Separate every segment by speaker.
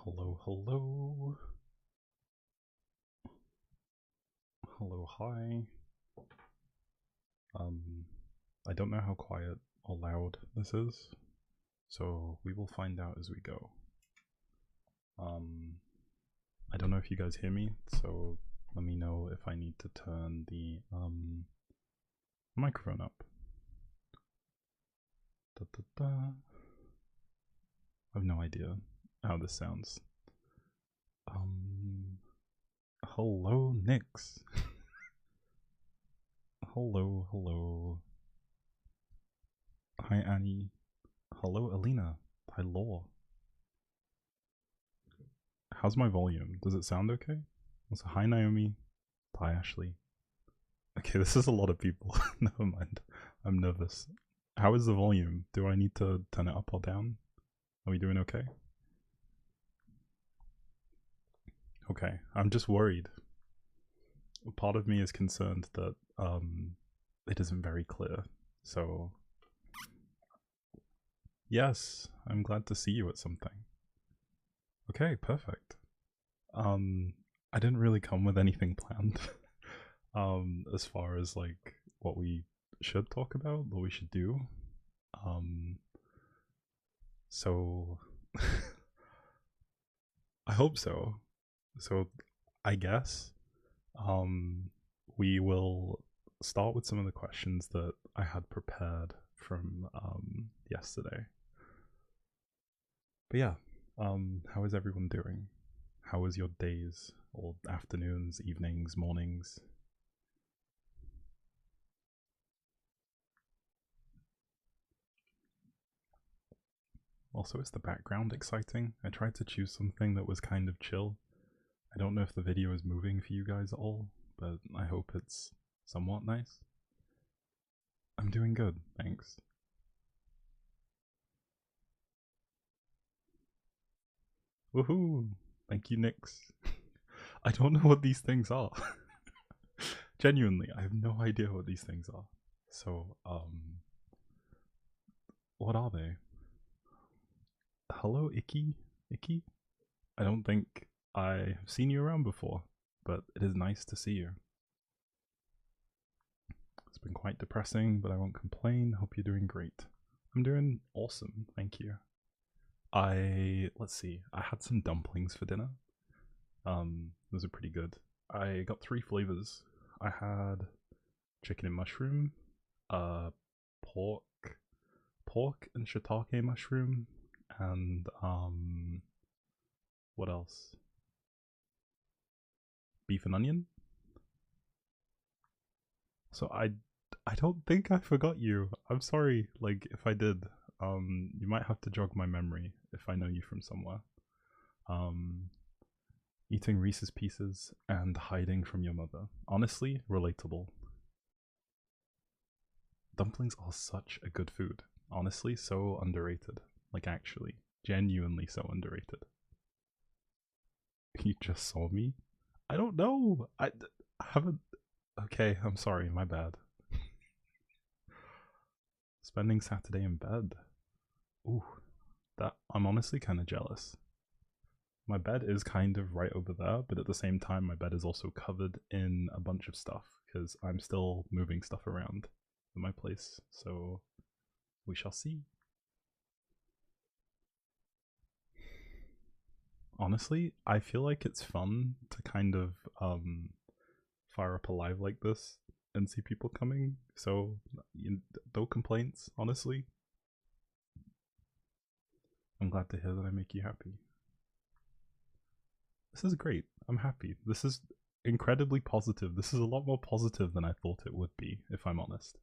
Speaker 1: Hello, hello. Hello, hi. I don't know how quiet or loud this is, so we will find out as we go. I don't know if you guys hear me, so let me know if I need to turn the microphone up. Da, da, da. I have no idea how this sounds. Hello, Nyx. Hello, hello. Hi, Annie. Hello, Alina. Hi, Law. How's my volume? Does it sound okay? Also, hi, Naomi. Hi, Ashley. Okay, this is a lot of people. Never mind. I'm nervous. How is the volume? Do I need to turn it up or down? Are we doing okay? Okay, I'm just worried. Part of me is concerned that it isn't very clear. So, yes, I'm glad to see you at something. Okay, perfect. I didn't really come with anything planned. As far as like what we should talk about, what we should do. So I hope so. So I guess we will start with some of the questions that I had prepared from yesterday. But yeah, how is everyone doing? How was your days or afternoons, evenings, mornings? Also, is the background exciting? I tried to choose something that was kind of chill. I don't know if the video is moving for you guys at all, but I hope it's somewhat nice. I'm doing good, thanks. Woohoo! Thank you, Nyx. I don't know what these things are. Genuinely, I have no idea what these things are. So, what are they? Hello, Icky? Icky? I don't think I have seen you around before, but it is nice to see you. It's been quite depressing, but I won't complain. Hope you're doing great. I'm doing awesome, thank you. Let's see, I had some dumplings for dinner. Those are pretty good. I got 3 flavors. I had chicken and mushroom, pork, and shiitake mushroom, and what else? Beef and onion. So I don't think I forgot you. I'm sorry, like if I did. You might have to jog my memory if I know you from somewhere. Eating Reese's Pieces and hiding from your mother. Honestly, relatable. Dumplings are such a good food. Honestly, so underrated. Like, actually, genuinely so underrated. You just saw me? I don't know. I haven't. Okay, I'm sorry, my bad. Spending Saturday in bed. Ooh, that I'm honestly kind of jealous. My bed is kind of right over there, but at the same time, my bed is also covered in a bunch of stuff because I'm still moving stuff around in my place. So we shall see. Honestly, I feel like it's fun to kind of fire up a live like this and see people coming. So no complaints, honestly. I'm glad to hear that I make you happy. This is great. I'm happy. This is incredibly positive. This is a lot more positive than I thought it would be, if I'm honest.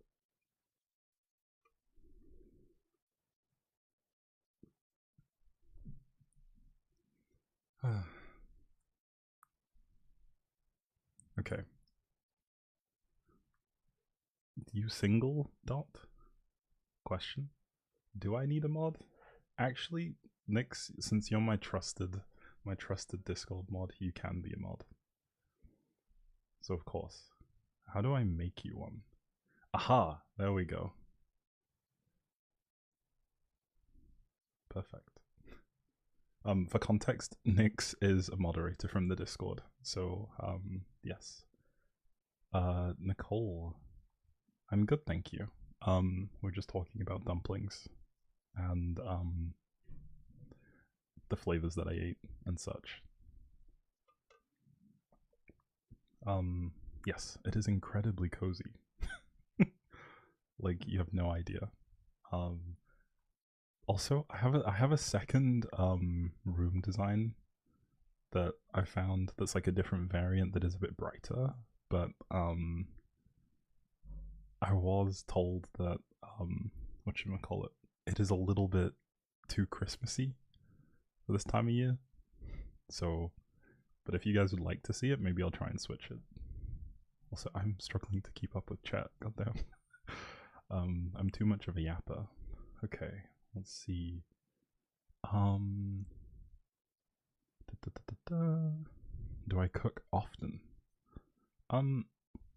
Speaker 1: Okay. You single dot? Question. Do I need a mod? Actually, Nyx, since you're my trusted Discord mod, you can be a mod. So of course. How do I make you one? Aha! There we go. Perfect. For context, Nyx is a moderator from the Discord. So, yes. Nicole. I'm good, thank you. We're just talking about dumplings and the flavors that I ate and such. Yes, it is incredibly cozy. Like, you have no idea. Also, I have a second room design that I found that's like a different variant that is a bit brighter, but I was told that whatchamacallit, it is a little bit too Christmassy for this time of year. So, but if you guys would like to see it, maybe I'll try and switch it. Also, I'm struggling to keep up with chat, goddamn. I'm too much of a yapper. Okay, let's see. Do I cook often?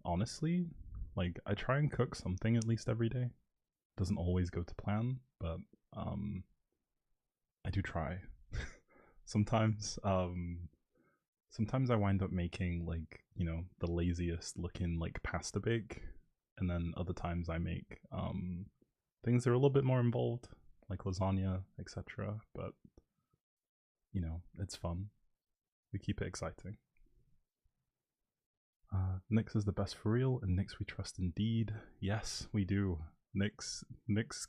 Speaker 1: Honestly, like, I try and cook something at least every day. Doesn't always go to plan, but I do try. Sometimes sometimes I wind up making, like, you know, the laziest looking like pasta bake, and then other times I make things that are a little bit more involved, like lasagna, etc. But you know, it's fun. We keep it exciting. Nyx is the best for real, and Nyx we trust indeed. Yes, we do. Nyx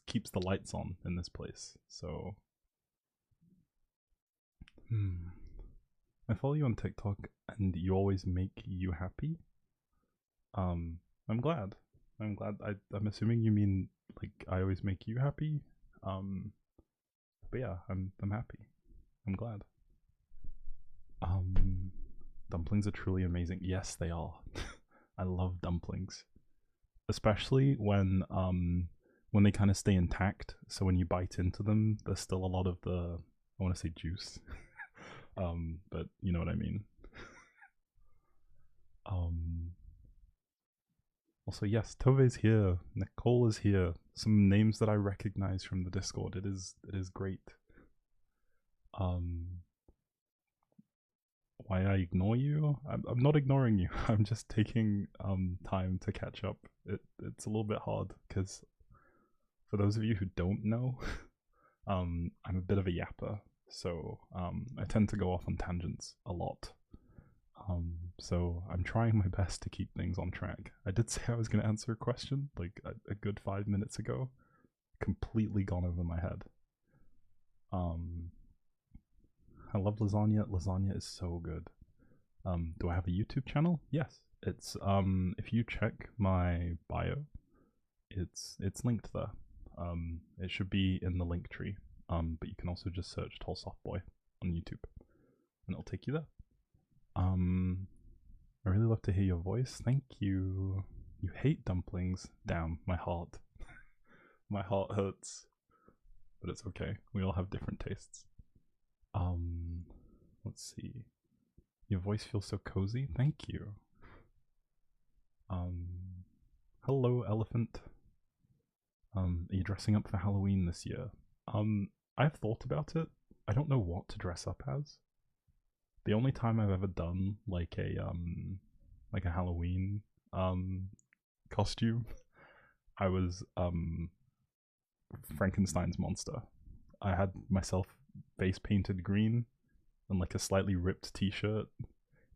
Speaker 1: keeps the lights on in this place, so I follow you on TikTok and you always make you happy. I'm glad. I'm glad. I'm assuming you mean like I always make you happy. But yeah, I'm happy. I'm glad. Dumplings are truly amazing. Yes, they are. I love dumplings, especially when they kind of stay intact. So when you bite into them, there's still a lot of the, I want to say juice, but you know what I mean. Also, yes, Tove's here. Nicole is here. Some names that I recognize from the Discord. It is great. Why I ignore you? I'm not ignoring you. I'm just taking time to catch up. It's a little bit hard because for those of you who don't know, I'm a bit of a yapper, so I tend to go off on tangents a lot. So I'm trying my best to keep things on track. I did say I was going to answer a question like a good 5 minutes ago. Completely gone over my head. I love lasagna. Lasagna is so good. Do I have a YouTube channel? Yes. It's if you check my bio, it's linked there. It should be in the link tree. But you can also just search Tall Soft Boy on YouTube, and it'll take you there. I really love to hear your voice. Thank you. You hate dumplings. Damn, my heart. My heart hurts. But it's okay. We all have different tastes. Let's see. Your voice feels so cozy. Thank you. Hello, elephant. Are you dressing up for Halloween this year? I've thought about it. I don't know what to dress up as. The only time I've ever done like a Halloween costume, I was Frankenstein's monster. I had myself face painted green and like a slightly ripped t-shirt.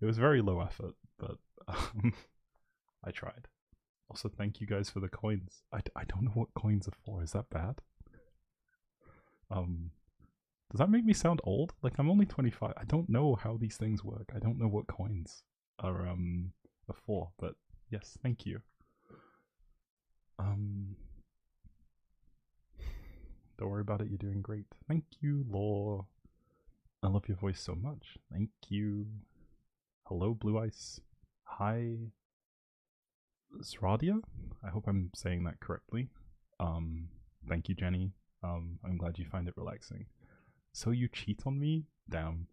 Speaker 1: It was very low effort, but I tried. Also, thank you guys for the coins. I don't know what coins are for. Is that bad? Does that make me sound old? Like, I'm only 25. I don't know how these things work. I don't know what coins are for, but yes, thank you. Don't worry about it, you're doing great. Thank you, Law. I love your voice so much. Thank you. Hello, Blue Ice. Hi, Zradia? I hope I'm saying that correctly. Thank you, Jenny. I'm glad you find it relaxing. So you cheat on me? Damn.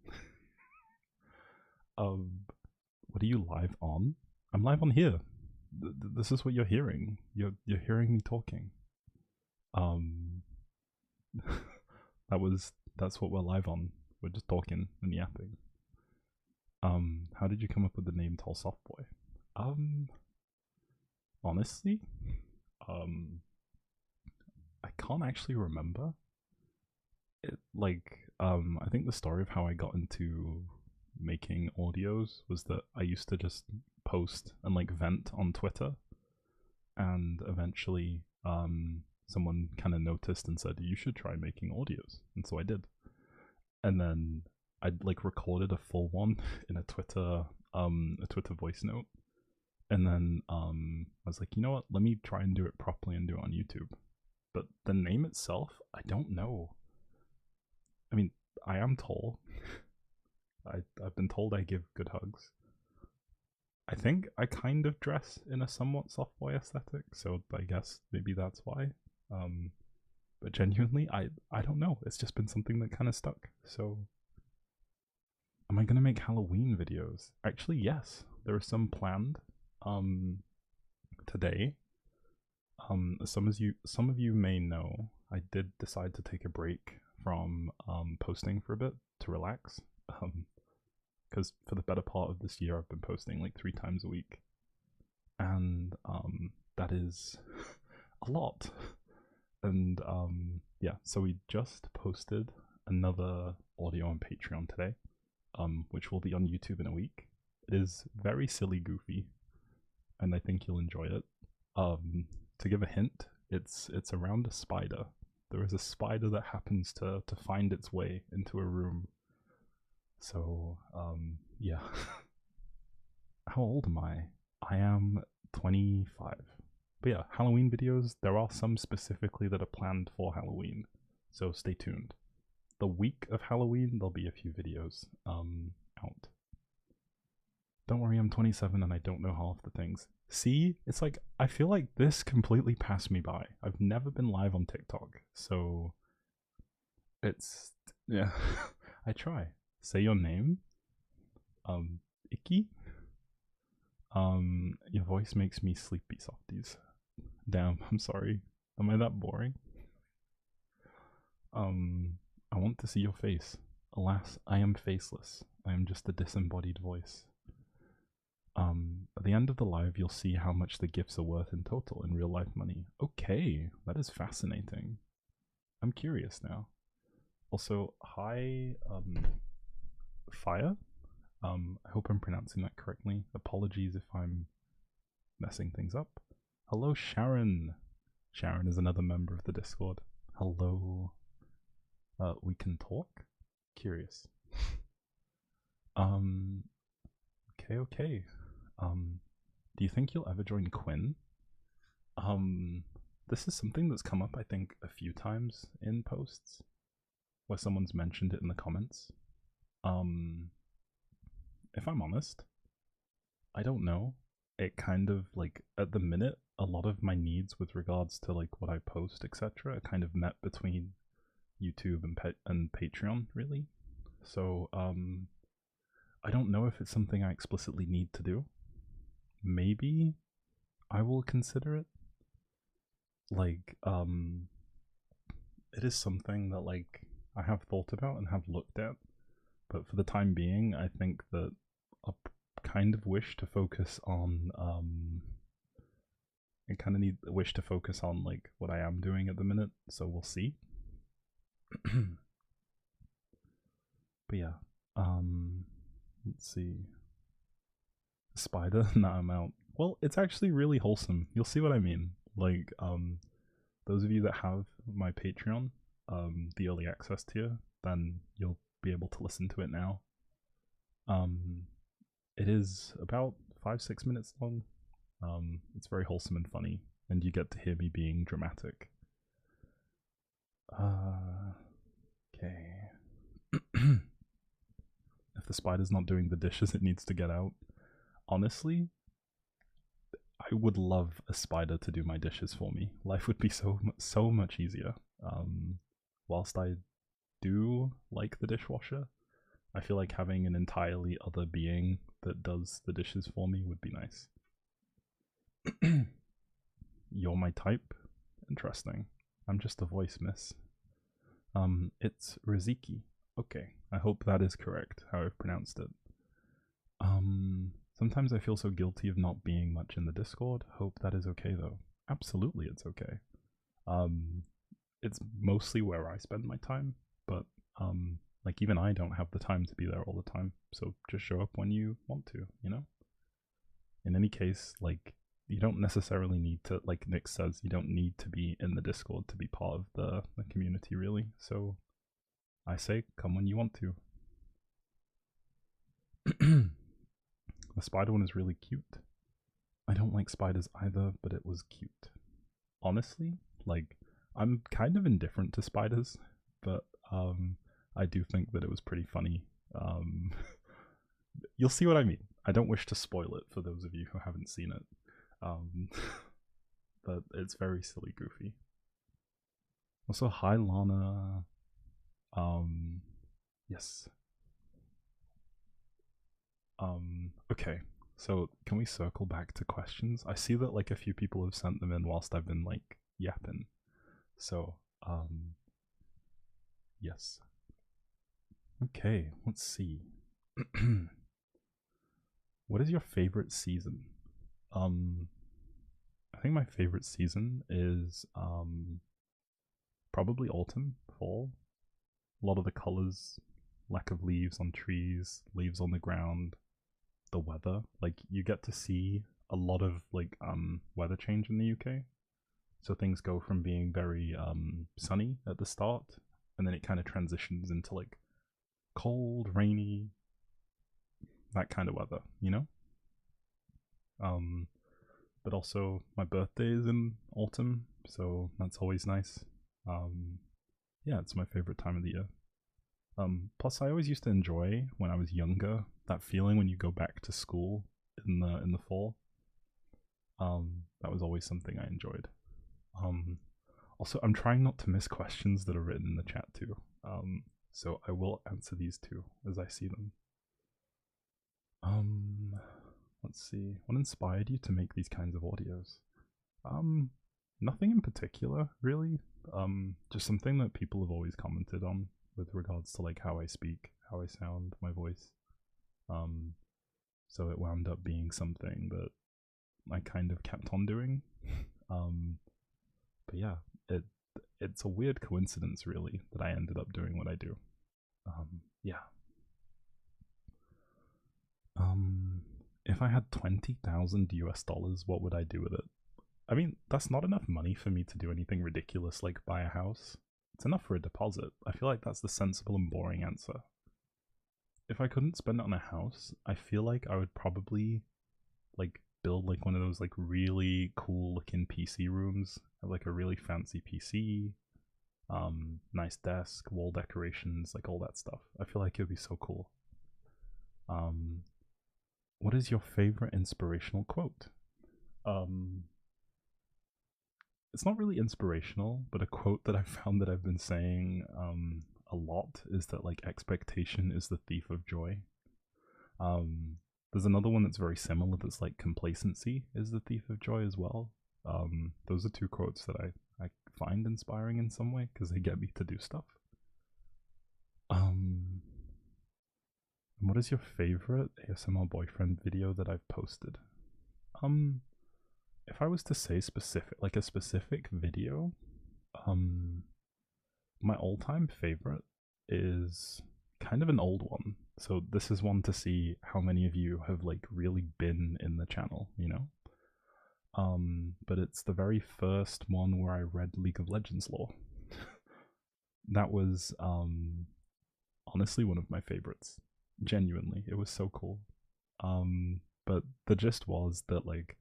Speaker 1: What are you live on? I'm live on here. This is what you're hearing. You're hearing me talking. That's what we're live on. We're just talking and yapping. How did you come up with the name Tall Soft Boy? Honestly, I can't actually remember. I think the story of how I got into making audios was that I used to just post and like vent on Twitter, and eventually someone kind of noticed and said you should try making audios, and so I did. And then I like recorded a full one in a Twitter voice note, and then I was like, you know what, let me try and do it properly and do it on YouTube. But the name itself, I don't know. I mean, I am tall. I've been told I give good hugs. I think I kind of dress in a somewhat soft boy aesthetic, so I guess maybe that's why. But genuinely, I don't know. It's just been something that kind of stuck. So, am I gonna make Halloween videos? Actually, yes. There are some planned. Today. Some of you may know, I did decide to take a break from posting for a bit to relax. Because for the better part of this year, I've been posting like 3 times a week, and that is a lot. And yeah, so we just posted another audio on Patreon today, which will be on YouTube in a week. It is very silly goofy, and I think you'll enjoy it. To give a hint, it's around a spider. There is a spider that happens to find its way into a room. So, yeah. How old am I? I am 25. But yeah, Halloween videos, there are some specifically that are planned for Halloween, so stay tuned. The week of Halloween, there'll be a few videos out. Don't worry, I'm 27 and I don't know half the things. See, it's like, I feel like this completely passed me by. I've never been live on TikTok, so it's, yeah, I try. Say your name. Icky? Your voice makes me sleepy, softies. Damn, I'm sorry. Am I that boring? I want to see your face. Alas, I am faceless. I am just a disembodied voice. At the end of the live, you'll see how much the gifts are worth in total in real life money. Okay, that is fascinating. I'm curious now. Also, hi, Fire. I hope I'm pronouncing that correctly. Apologies if I'm messing things up. Hello, Sharon. Sharon is another member of the Discord. Hello. We can talk? Curious. Okay. Do you think you'll ever join Quinn? This is something that's come up, I think, a few times in posts where someone's mentioned it in the comments. If I'm honest, I don't know. It kind of like at the minute, a lot of my needs with regards to like what I post, etc., are kind of met between YouTube and Patreon, really. So I don't know if it's something I explicitly need to do. Maybe I will consider it. Like it is something that like I have thought about and have looked at, but for the time being, I think that I kind of wish to focus on I kind of need a wish to focus on like what I am doing at the minute, so we'll see. But yeah, let's see. Spider, nah, I'm out. Well, it's actually really wholesome. You'll see what I mean. Like, those of you that have my Patreon, the early access tier, then you'll be able to listen to it now. It is about 5-6 minutes long. It's very wholesome and funny, and you get to hear me being dramatic. Okay. If the spider's not doing the dishes, it needs to get out. Honestly, I would love a spider to do my dishes for me. Life would be so much easier. Whilst I do like the dishwasher, I feel like having an entirely other being that does the dishes for me would be nice. You're my type? Interesting. I'm just a voice, miss. It's Riziki. Okay, I hope that is correct, how I've pronounced it. Sometimes I feel so guilty of not being much in the Discord. Hope that is okay though. Absolutely, it's okay. Um, it's mostly where I spend my time, but like even I don't have the time to be there all the time. So just show up when you want to, you know? In any case, like you don't necessarily need to, like Nick says, you don't need to be in the Discord to be part of the community really. So I say come when you want to. The spider one is really cute. I don't like spiders either, but it was cute. Honestly, like I'm kind of indifferent to spiders, but I do think that it was pretty funny. Um, you'll see what I mean. I don't wish to spoil it for those of you who haven't seen it, um, but it's very silly, goofy. Also, hi Lana. Yes. Okay. So can we circle back to questions? I see that like a few people have sent them in whilst I've been like yapping. So, yes. Okay, let's see. What is your favorite season? Um, I think my favorite season is probably autumn, fall. A lot of the colors, lack of leaves on trees, leaves on the ground, the weather. Like you get to see a lot of like weather change in the UK. So things go from being very sunny at the start, and then it kind of transitions into like cold, rainy, that kind of weather, you know? Um, but also my birthday is in autumn, so that's always nice. Yeah, it's my favorite time of the year. Plus, I always used to enjoy when I was younger that feeling when you go back to school in the fall. That was always something I enjoyed. Also, I'm trying not to miss questions that are written in the chat too. So I will answer these too as I see them. Let's see. What inspired you to make these kinds of audios? Nothing in particular, really. Just something that people have always commented on with regards to like how I speak, how I sound, my voice. So it wound up being something that I kind of kept on doing. But yeah, it's a weird coincidence, really, that I ended up doing what I do. Yeah. If I had 20,000 US dollars, what would I do with it? I mean, that's not enough money for me to do anything ridiculous like buy a house. It's enough for a deposit. I feel like that's the sensible and boring answer. If I couldn't spend it on a house, I feel like I would probably like build like one of those like really cool looking PC rooms. Have like a really fancy PC, nice desk, wall decorations, like all that stuff. I feel like it would be so cool. What is your favorite inspirational quote? It's not really inspirational, but a quote that I found that I've been saying a lot is that like expectation is the thief of joy. There's another one that's very similar that's like complacency is the thief of joy as well. Those are two quotes that I find inspiring in some way because they get me to do stuff. What is your favorite ASMR boyfriend video that I've posted? If I was to say a specific video, my all-time favorite is kind of an old one. So this is one to see how many of you have like really been in the channel, you know? But it's the very first one where I read League of Legends lore. That was honestly one of my favorites. Genuinely, it was so cool. But the gist was that like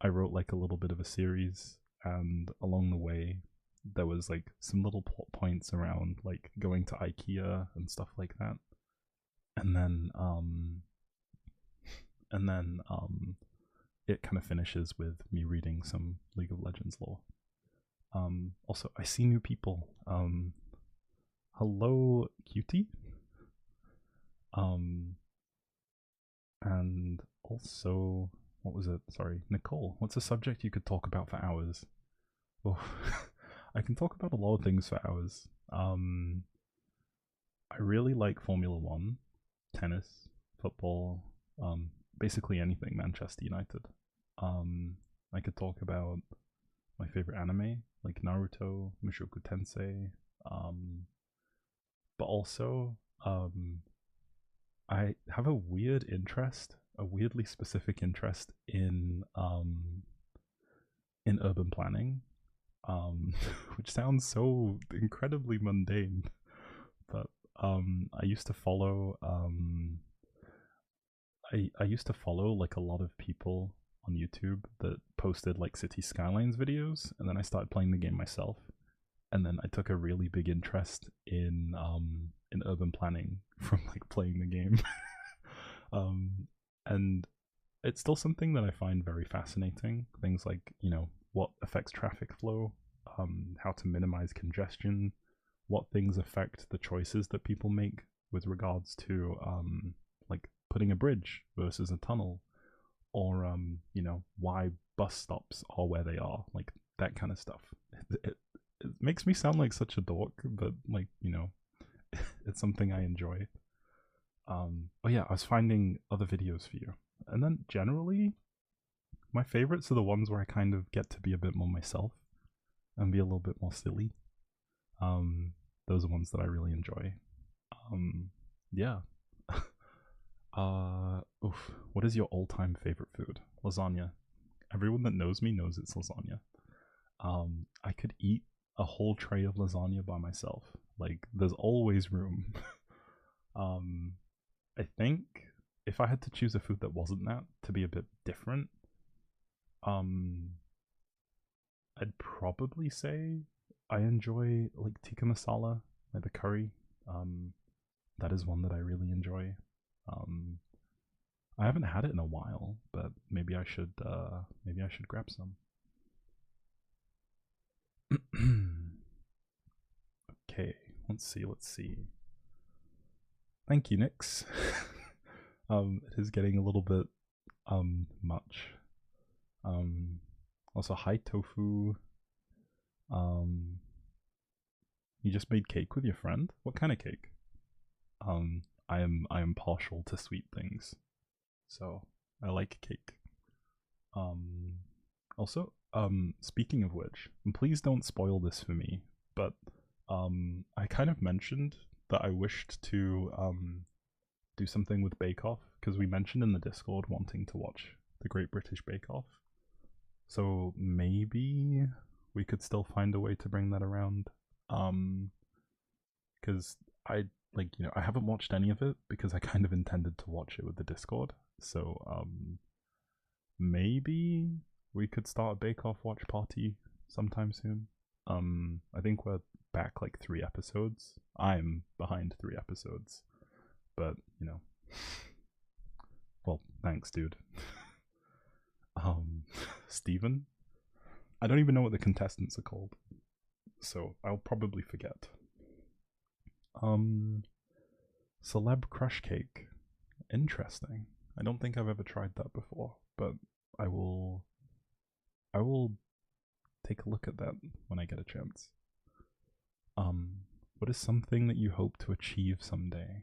Speaker 1: I wrote like a little bit of a series, and along the way there was like some little plot points around like going to IKEA and stuff like that. And then it kind of finishes with me reading some League of Legends lore. Also, I see new people. Hello, cutie. And also, what was it? Sorry, Nicole. What's a subject you could talk about for hours? Well, I can talk about a lot of things for hours. I really like Formula One, tennis, football, basically anything Manchester United. Um, I could talk about my favorite anime, like Naruto, Mushoku Tensei, um, but also I have a weird interest, a weirdly specific interest in urban planning, which sounds so incredibly mundane, but I used to follow I used to follow like a lot of people on YouTube that posted like city skylines videos, and then I started playing the game myself, and then I took a really big interest in urban planning from like playing the game. um, and it's still something that I find very fascinating. Things like, you know, what affects traffic flow, how to minimize congestion, what things affect the choices that people make with regards to like putting a bridge versus a tunnel, or you know, why bus stops are where they are, like that kind of stuff. It makes me sound like such a dork, but like, you know, it's something I enjoy. Oh yeah, I was finding other videos for you, and then generally my favorites are the ones where I kind of get to be a bit more myself and be a little bit more silly. Um, those are ones that I really enjoy. Yeah. Oof. What is your all-time favorite food? Lasagna. Everyone that knows me knows it's lasagna. I could eat a whole tray of lasagna by myself. Like, there's always room. um, I think if I had to choose a food that wasn't that to be a bit different, um, I'd probably say I enjoy like tikka masala, like the curry. Um, that is one that I really enjoy. Um, I haven't had it in a while, but maybe I should. Maybe I should grab some. Okay, let's see. Let's see. Thank you, Nix. It is getting a little bit much. Um, Also, hi tofu. Um, you just made cake with your friend. What kind of cake? I am partial to sweet things, so I like cake. Um, Also, speaking of which, and please don't spoil this for me, but I kind of mentioned that I wished to do something with Bake Off because we mentioned in the Discord wanting to watch the Great British Bake Off. So maybe we could still find a way to bring that around. Because I like, you know, I haven't watched any of it because I kind of intended to watch it with the Discord. So maybe we could start a Bake Off watch party sometime soon. I think we're back like 3 episodes. I'm behind 3 episodes, but you know, well, thanks, dude. um, Steven? I don't even know what the contestants are called, so I'll probably forget. Um, Celeb Crush Cake. Interesting. I don't think I've ever tried that before, but I will. I will take a look at that when I get a chance. What is something that you hope to achieve someday?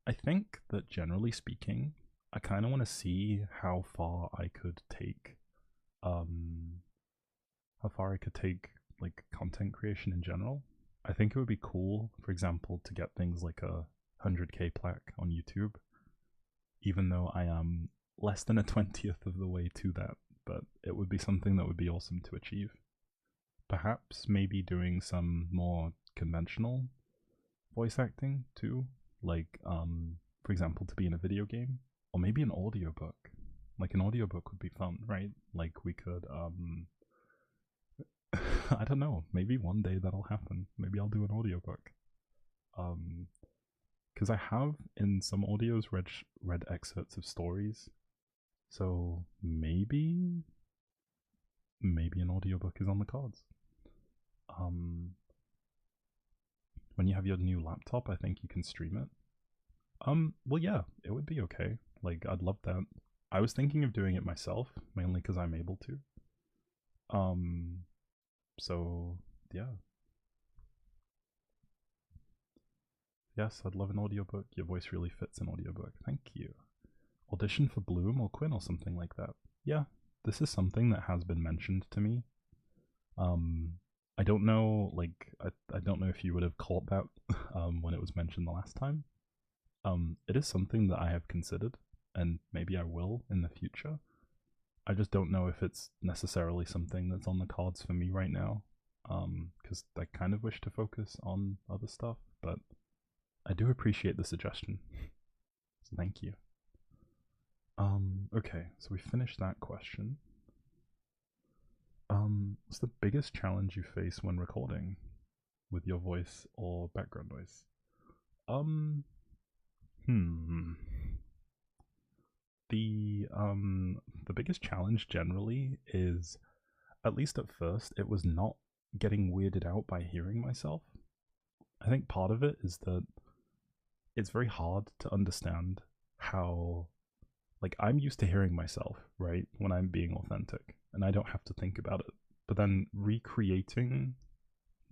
Speaker 1: I think that generally speaking, I kind of want to see um, how far I could take like content creation in general. I think it would be cool, for example, to get things like a 100k plaque on YouTube, even though I am less than a 20th of the way to that, but it would be something that would be awesome to achieve. Perhaps maybe doing some more conventional voice acting too, like for example to be in a video game, or maybe an audiobook. Like an audiobook would be fun, right? Like we could I don't know, maybe one day that'll happen. Maybe I'll do an audiobook. Because I have in some audios read excerpts of stories, so maybe an audiobook is on the cards. When you have your new laptop, I think you can stream it. Well, yeah, it would be okay. Like, I'd love that. I was thinking of doing it myself, mainly because I'm able to. Um, so yeah, Yes, I'd love an audiobook. Your voice really fits an audiobook. Thank you. Audition for Bloom or Quinn or something like that. Yeah, this is something that has been mentioned to me. I don't know, like, I don't know if you would have caught that when it was mentioned the last time. It is something that I have considered, and maybe I will in the future. I just don't know if it's necessarily something that's on the cards for me right now, because I kind of wish to focus on other stuff, but I do appreciate the suggestion. So thank you. Okay, so we finished that question. What's the biggest challenge you face when recording with your voice or background noise? The biggest challenge generally is, at least at first, it was not getting weirded out by hearing myself. I think part of it is that it's very hard to understand how, like, I'm used to hearing myself, right, when I'm being authentic, and I don't have to think about it. But then recreating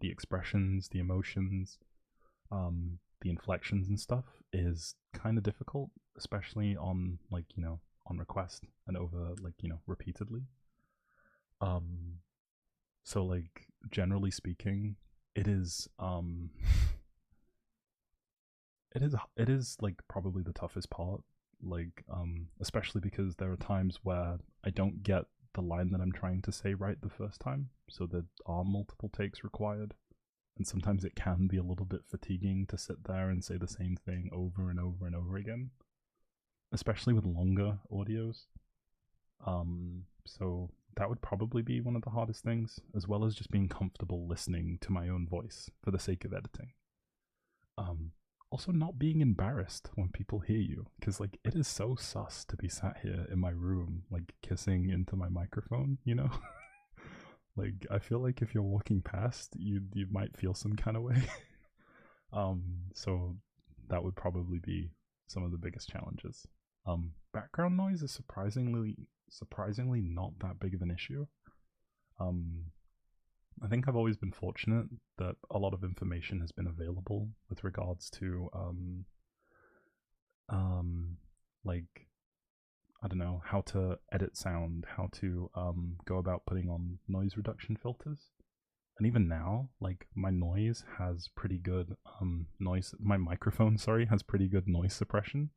Speaker 1: the expressions, the emotions, the inflections and stuff is kind of difficult, especially on, like, you know, on request and over, like, you know, repeatedly. So, like, generally speaking, it is it is like probably the toughest part, like, especially because there are times where I don't get the line that I'm trying to say right the first time, so there are multiple takes required, and sometimes it can be a little bit fatiguing to sit there and say the same thing over and over and over again, especially with longer audios. So that would probably be one of the hardest things, as well as just being comfortable listening to my own voice for the sake of editing. Also not being embarrassed when people hear you, because, like, it is so sus to be sat here in my room, like, kissing into my microphone, you know? Like, I feel like if you're walking past, you might feel some kind of way. So that would probably be some of the biggest challenges. Background noise is surprisingly not that big of an issue. I think I've always been fortunate that a lot of information has been available with regards to like, I don't know, how to edit sound, how to go about putting on noise reduction filters. And even now, like, my noise has pretty good my microphone, sorry, has pretty good noise suppression,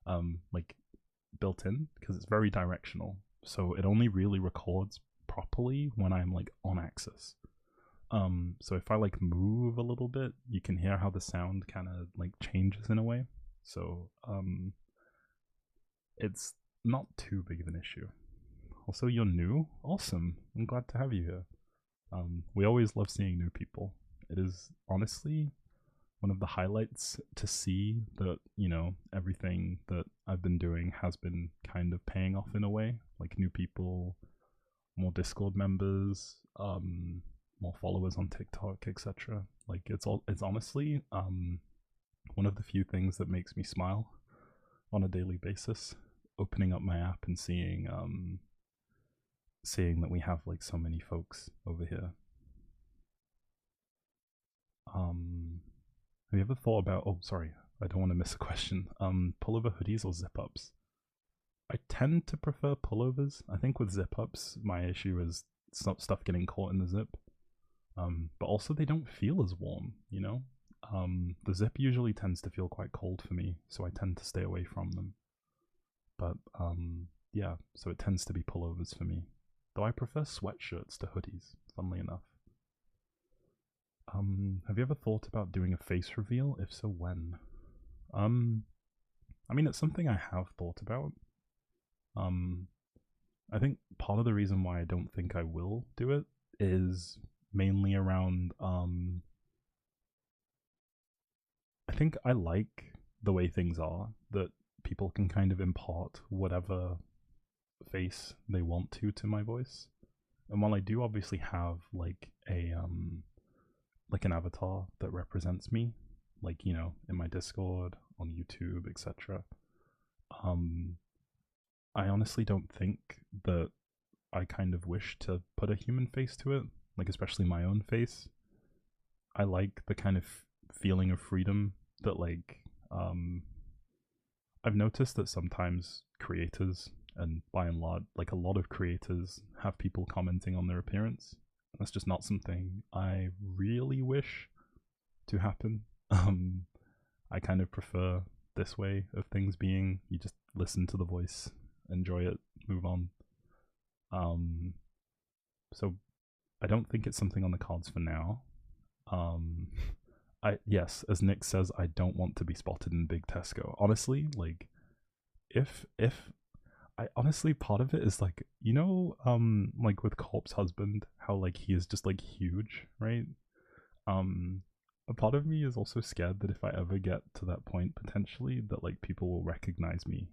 Speaker 1: like, built in, because it's very directional. So it only really records properly when I'm, like, on axis. So if I, like, move a little bit, you can hear how the sound kind of, like, changes in a way. So it's not too big of an issue. Also, you're new. Awesome. I'm glad to have you here. We always love seeing new people. It is honestly one of the highlights to see that, you know, everything that I've been doing has been kind of paying off in a way. Like, new people, more Discord members, more followers on TikTok, etc. Like, it's honestly one of the few things that makes me smile on a daily basis. Opening up my app and seeing that we have, like, so many folks over here. Have you ever thought about? Oh, sorry, I don't want to miss a question. Pullover hoodies or zip ups? I tend to prefer pullovers. I think with zip ups, my issue is stuff getting caught in the zip. But also they don't feel as warm, you know? The zip usually tends to feel quite cold for me, so I tend to stay away from them. But yeah, so it tends to be pullovers for me. Though I prefer sweatshirts to hoodies, funnily enough. Have you ever thought about doing a face reveal? If so, when? I mean, it's something I have thought about. I think part of the reason why I don't think I will do it is mainly around, I think I like the way things are, that people can kind of impart whatever face they want to my voice. And while I do obviously have, like, a like an avatar that represents me, like, you know, in my Discord, on YouTube, etc. I honestly don't think that I kind of wish to put a human face to it, like, especially my own face. I like the kind of feeling of freedom that like I've noticed that sometimes creators, and by and large, like a lot of creators, have people commenting on their appearance. That's just not something I really wish to happen. I kind of prefer this way of things being. You just listen to the voice, enjoy it, move on. So I don't think it's something on the cards for now. Yes, as Nick says, I don't want to be spotted in Big Tesco. Honestly, like if I honestly, part of it is like, like with Corpse Husband, how like he is just like huge, right? A part of me is also scared that if I ever get to that point potentially, that like people will recognize me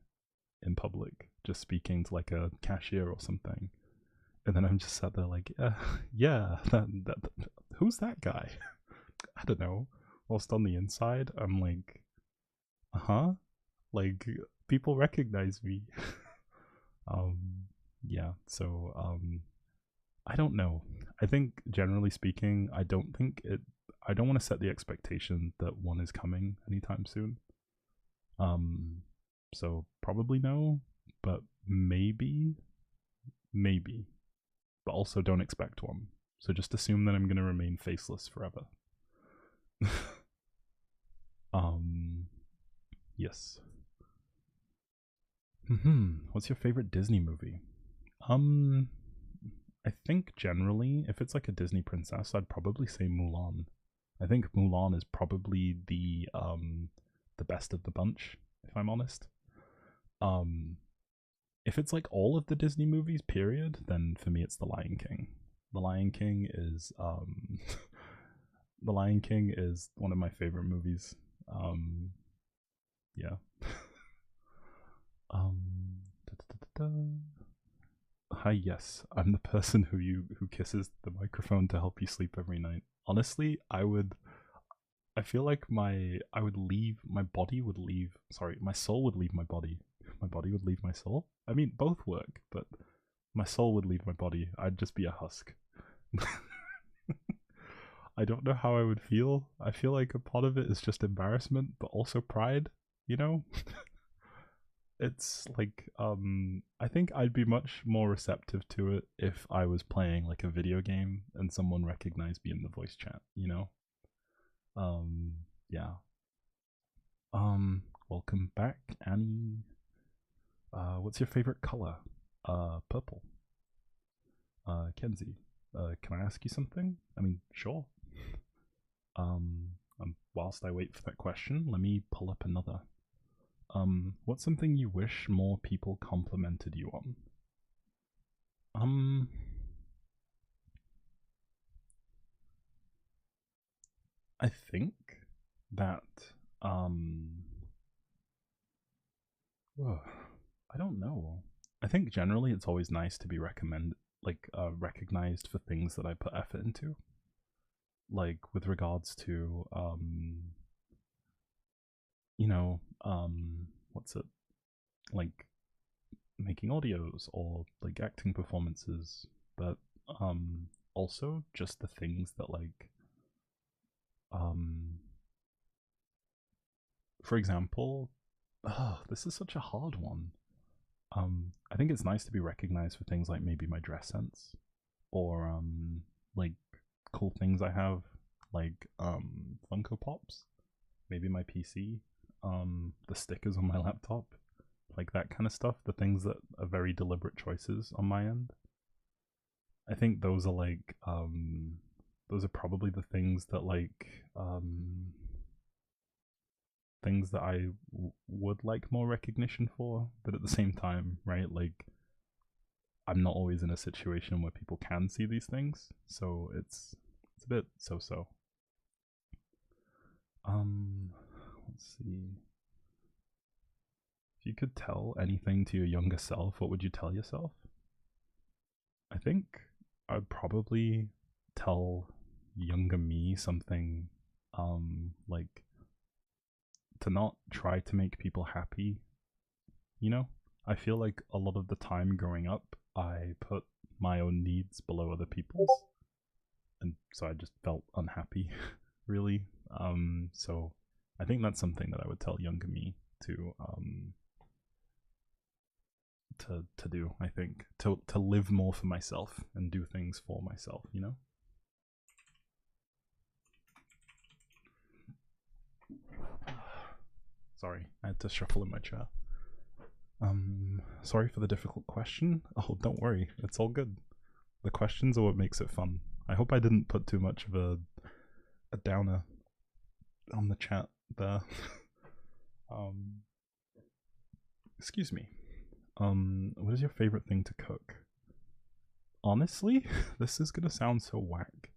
Speaker 1: in public just speaking to like a cashier or something, and then I'm just sat there like, yeah, that who's that guy? I don't know. Whilst on the inside, I'm like, like people recognize me. Yeah. So I don't know. I think generally speaking, I don't want to set the expectation that one is coming anytime soon. So probably no, but maybe, but also don't expect one. So just assume that I'm going to remain faceless forever. Yes. What's your favorite Disney movie? I think generally, if it's like a Disney princess, I'd probably say Mulan. I think Mulan is probably the best of the bunch, if I'm honest. If it's like all of the Disney movies, period, then for me it's The Lion King. The Lion King is The Lion King is one of my favorite movies. Yeah. Hi, yes, I'm the person who kisses the microphone to help you sleep every night. Honestly, I feel like my body would leave. Sorry, my soul would leave my body. My body would leave my soul. I mean, both work, but my soul would leave my body. I'd just be a husk. I don't know how I would feel. I feel like a part of it is just embarrassment, but also pride, you know? It's like, I think I'd be much more receptive to it if I was playing like a video game and someone recognized me in the voice chat, you know? Yeah. Welcome back, Annie. What's your favorite color? Purple. Kenzie, can I ask you something? I mean, sure. Whilst I wait for that question, let me pull up another. What's something you wish more people complimented you on? I think that, I don't know. I think generally it's always nice to be recognized for things that I put effort into. Like with regards to, what's it? Like making audios or like acting performances, but also just the things that like for example, this is such a hard one. I think it's nice to be recognized for things like maybe my dress sense or like cool things I have, like Funko Pops, maybe my PC, the stickers on my laptop, like that kind of stuff, the things that are very deliberate choices on my end. I think those are like those are probably the things that like things that I would like more recognition for, but at the same time, right, like I'm not always in a situation where people can see these things, so it's a bit so. Let's see. If you could tell anything to your younger self, what would you tell yourself? I think I'd probably tell younger me something like to not try to make people happy. You know? I feel like a lot of the time growing up, I put my own needs below other people's. And so I just felt unhappy, really. So I think that's something that I would tell younger me to to do. I think to live more for myself and do things for myself, you know. Sorry, I had to shuffle in my chair. Sorry for the difficult question. Oh, don't worry, it's all good. The questions are what makes it fun. I hope I didn't put too much of a downer on the chat there. Excuse me. What is your favorite thing to cook? Honestly, this is gonna sound so whack,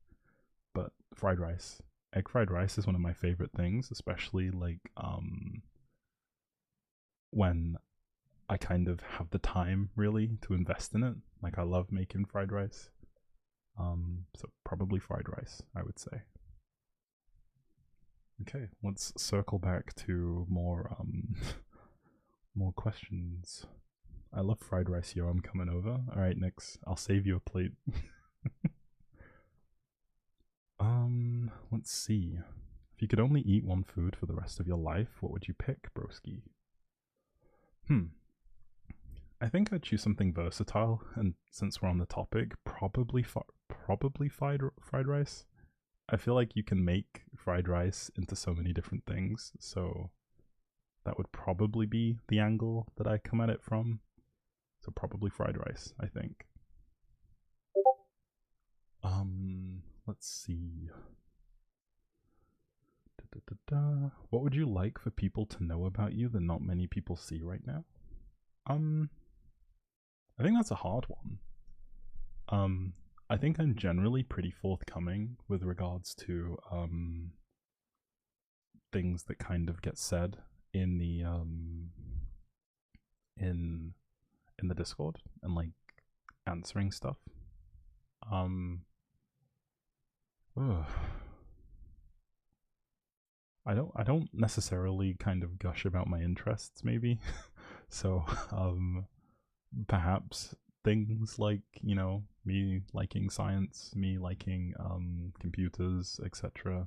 Speaker 1: but fried rice. Egg fried rice is one of my favorite things, especially like when I kind of have the time really to invest in it. Like I love making fried rice. So probably fried rice, I would say. Okay, let's circle back to more more questions. I love fried rice, yo. I'm coming over. Alright, Nix, I'll save you a plate. Let's see. If you could only eat one food for the rest of your life, what would you pick, broski? I think I'd choose something versatile, and since we're on the topic, probably fried rice. I feel like you can make fried rice into so many different things, so that would probably be the angle that I come at it from. So probably fried rice, I think. Let's see. What would you like for people to know about you that not many people see right now? I think that's a hard one. I think I'm generally pretty forthcoming with regards to things that kind of get said in the in the Discord and like answering stuff. I don't necessarily kind of gush about my interests, maybe. So perhaps things like, you know, me liking science, me liking computers, etc.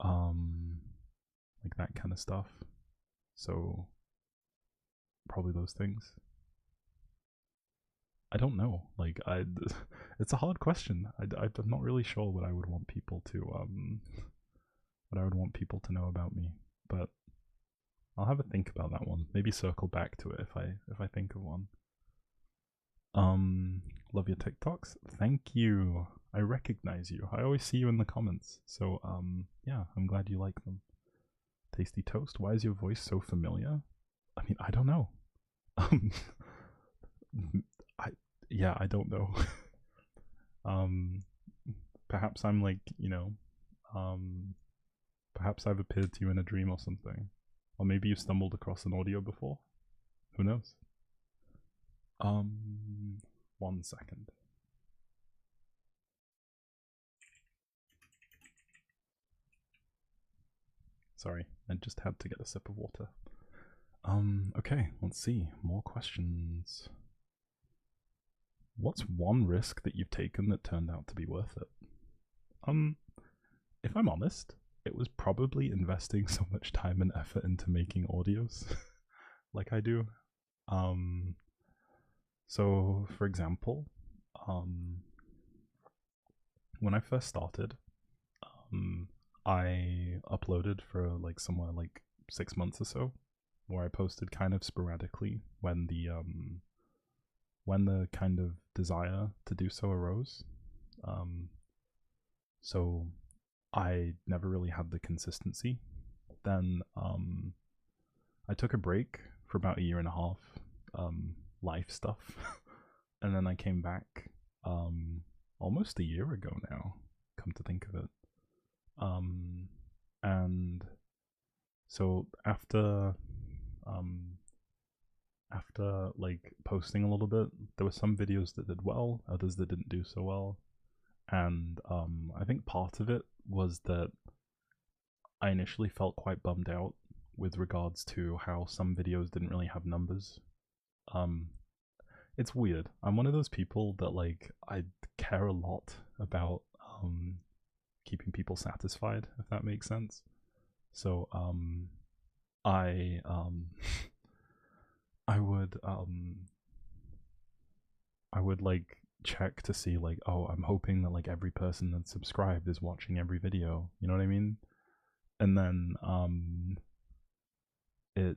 Speaker 1: Like that kind of stuff. So probably those things. I don't know. Like it's a hard question. I'm not really sure what I would want people to what I would want people to know about me, but I'll have a think about that one. Maybe circle back to it if I think of one. Love your TikToks. Thank you. I recognize you. I always see you in the comments. So yeah, I'm glad you like them. Tasty toast. Why is your voice so familiar? I mean, I don't know. I don't know. Perhaps I'm like, you know, perhaps I've appeared to you in a dream or something. Or maybe you stumbled across an audio before. Who knows? 1 second. Sorry, I just had to get a sip of water. Okay, let's see. More questions. What's one risk that you've taken that turned out to be worth it? If I'm honest, it was probably investing so much time and effort into making audios like I do. So for example, when I first started, I uploaded for like somewhere like 6 months or so, where I posted kind of sporadically when the kind of desire to do so arose. So I never really had the consistency. Then I took a break for about 1.5 years, life stuff, and then I came back almost a year ago now, come to think of it. And so after like posting a little bit, there were some videos that did well, others that didn't do so well. And I think part of it was that I initially felt quite bummed out with regards to how some videos didn't really have numbers. It's weird. I'm one of those people that like I care a lot about keeping people satisfied, if that makes sense. So I I would I would like check to see like, oh, I'm hoping that like every person that's subscribed is watching every video. You know what I mean? And then it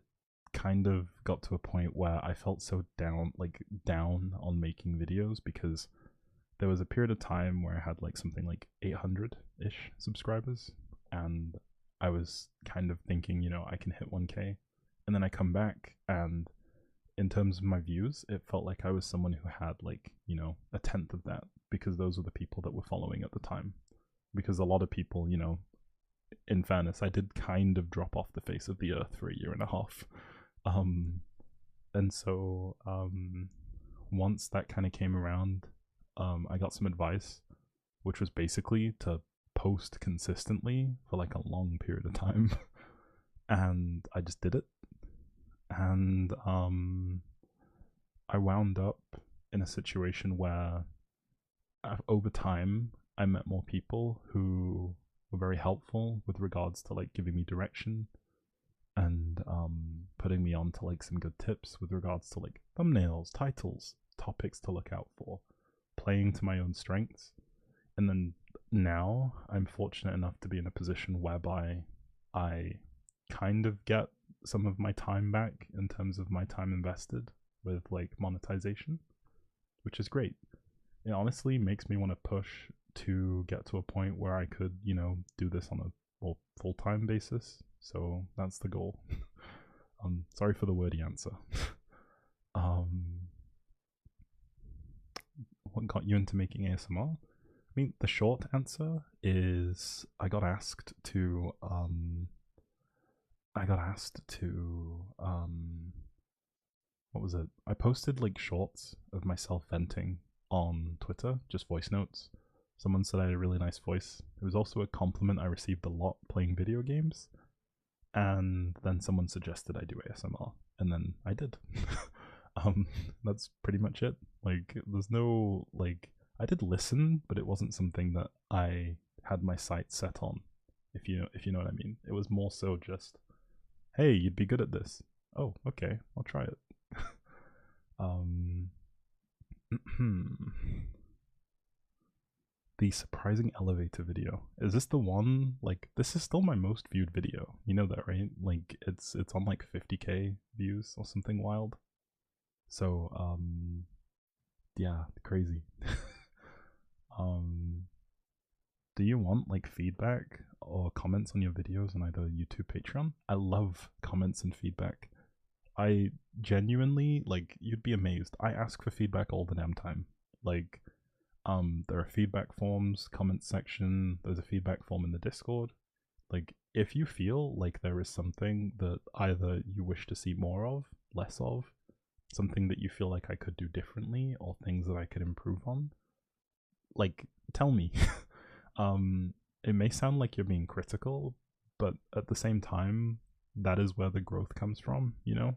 Speaker 1: kind of got to a point where I felt so down on making videos because there was a period of time where I had like something like 800-ish subscribers, and I was kind of thinking, you know, I can hit 1K. And then I come back, and in terms of my views, it felt like I was someone who had like, you know, a tenth of that, because those were the people that were following at the time. Because a lot of people, you know, in fairness, I did kind of drop off the face of the earth for a year and a half. And so once that kind of came around, I got some advice, which was basically to post consistently for like a long period of time. And I just did it. And I wound up in a situation where over time I met more people who were very helpful with regards to like giving me direction and putting me on to like some good tips with regards to like thumbnails, titles, topics to look out for, playing to my own strengths. And then now I'm fortunate enough to be in a position whereby I kind of get some of my time back in terms of my time invested with like monetization, which is great. It honestly makes me want to push to get to a point where I could, you know, do this on a full-time basis. So that's the goal. Sorry for the wordy answer. What got you into making ASMR? I mean, the short answer is I got asked to what was it? I posted like shorts of myself venting on Twitter, just voice notes. Someone said I had a really nice voice. It was also a compliment I received a lot playing video games. And then someone suggested I do ASMR, and then I did. That's pretty much it. Like, there's no like, I did listen, but it wasn't something that I had my sights set on. If you know what I mean. It was more so just, hey, you'd be good at this. Oh, okay, I'll try it. The surprising elevator video. Is this the one? Like, this is still my most viewed video. You know that, right? Like, it's on like 50K views or something wild. So, yeah, crazy. Do you want like feedback or comments on your videos on either YouTube, Patreon? I love comments and feedback. I genuinely, like, you'd be amazed. I ask for feedback all the damn time. Like, there are feedback forms, comment section, there's a feedback form in the Discord. Like, if you feel like there is something that either you wish to see more of, less of, something that you feel like I could do differently, or things that I could improve on, like, tell me. It may sound like you're being critical, but at the same time, that is where the growth comes from, you know?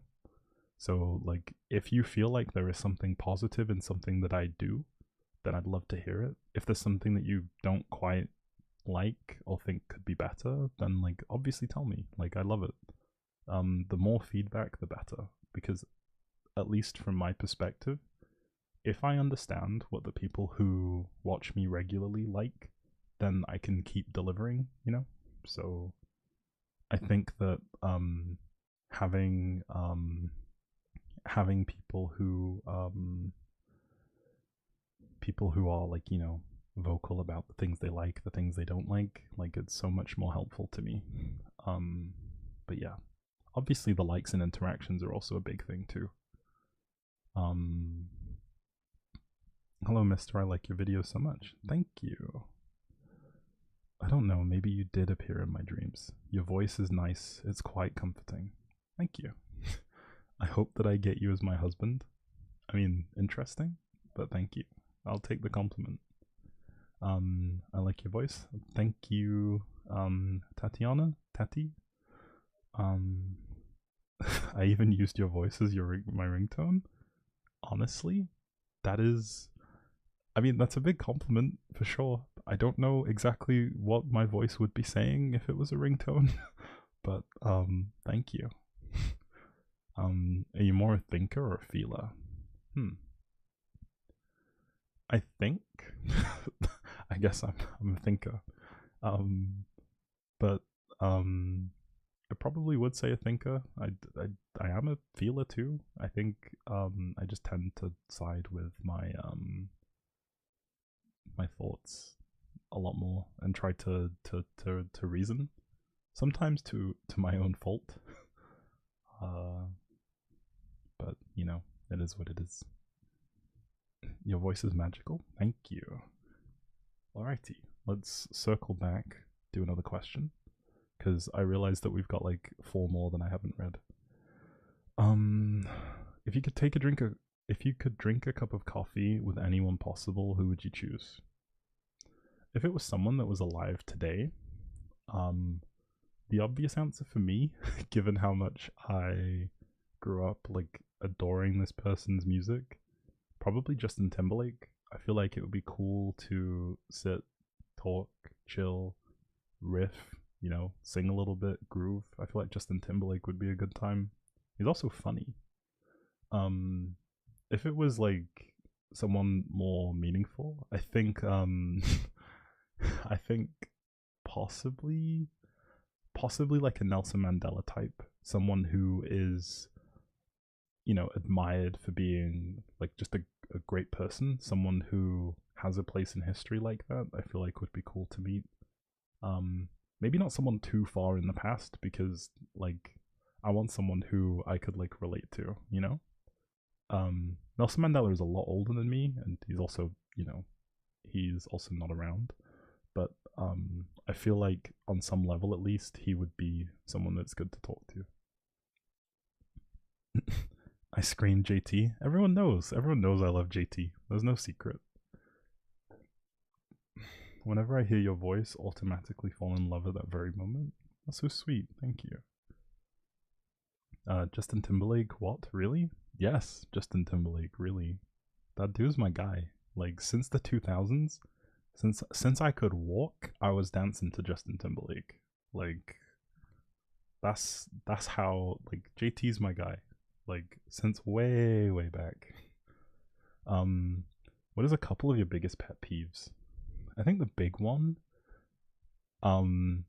Speaker 1: So, like, if you feel like there is something positive in something that I do, then I'd love to hear it. If there's something that you don't quite like or think could be better, then, like, obviously tell me. Like, I love it. The more feedback, the better. Because, at least from my perspective, if I understand what the people who watch me regularly like, then I can keep delivering, you know? So, I think that having people who are like, you know, vocal about the things they like, the things they don't like it's so much more helpful to me. But yeah, obviously the likes and interactions are also a big thing too. Hello, mister, I like your videos so much. Thank you. I don't know, maybe you did appear in my dreams. Your voice is nice, it's quite comforting. Thank you. I hope that I get you as my husband. I mean, interesting, but thank you. I'll take the compliment. I like your voice. Thank you, Tatiana. Tati. I even used your voice as my ringtone. Honestly, that is. I mean, that's a big compliment for sure. I don't know exactly what my voice would be saying if it was a ringtone, but thank you. Are you more a thinker or a feeler? I think I guess I'm a thinker. But I probably would say a thinker. I am a feeler too. I think I just tend to side with my thoughts a lot more and try to reason. Sometimes to my own fault. But you know, it is what it is. Your voice is magical. Thank you. Alrighty, let's circle back, do another question, because I realized that we've got like 4 more than I haven't read. If you could drink a cup of coffee with anyone possible, who would you choose? If it was someone that was alive today, the obvious answer for me, given how much I grew up like adoring this person's music, probably Justin Timberlake. I feel like it would be cool to sit, talk, chill, riff, you know, sing a little bit, groove. I feel like Justin Timberlake would be a good time. He's also funny. If it was like someone more meaningful, I think I think possibly like a Nelson Mandela type, someone who is, you know, admired for being like just a great person, someone who has a place in history like that. I feel like would be cool to meet. Maybe not someone too far in the past, because like I want someone who I could like relate to, you know. Nelson Mandela is a lot older than me, and he's also, you know, he's also not around. But I feel like on some level at least he would be someone that's good to talk to. I screamed JT. Everyone knows I love JT. There's no secret. Whenever I hear your voice, automatically fall in love at that very moment. That's so sweet. Thank you. Justin Timberlake, what? Really? Yes, Justin Timberlake, really. That dude's my guy. Like since the 2000s, since I could walk, I was dancing to Justin Timberlake. Like that's how, like, JT's my guy. Like since way back. What is a couple of your biggest pet peeves? I think the big one, and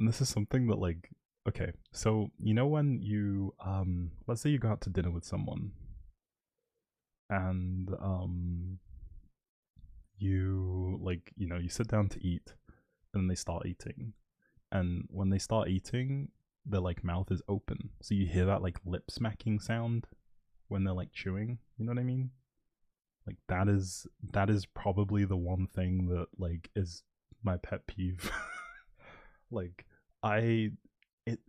Speaker 1: this is something that, like, okay, so you know when you let's say you go out to dinner with someone, and you, like, you know, you sit down to eat, and then they start eating, and when they start eating, their like mouth is open, so you hear that like lip smacking sound when they're like chewing. You know what I mean? Like that is probably the one thing that like is my pet peeve. Like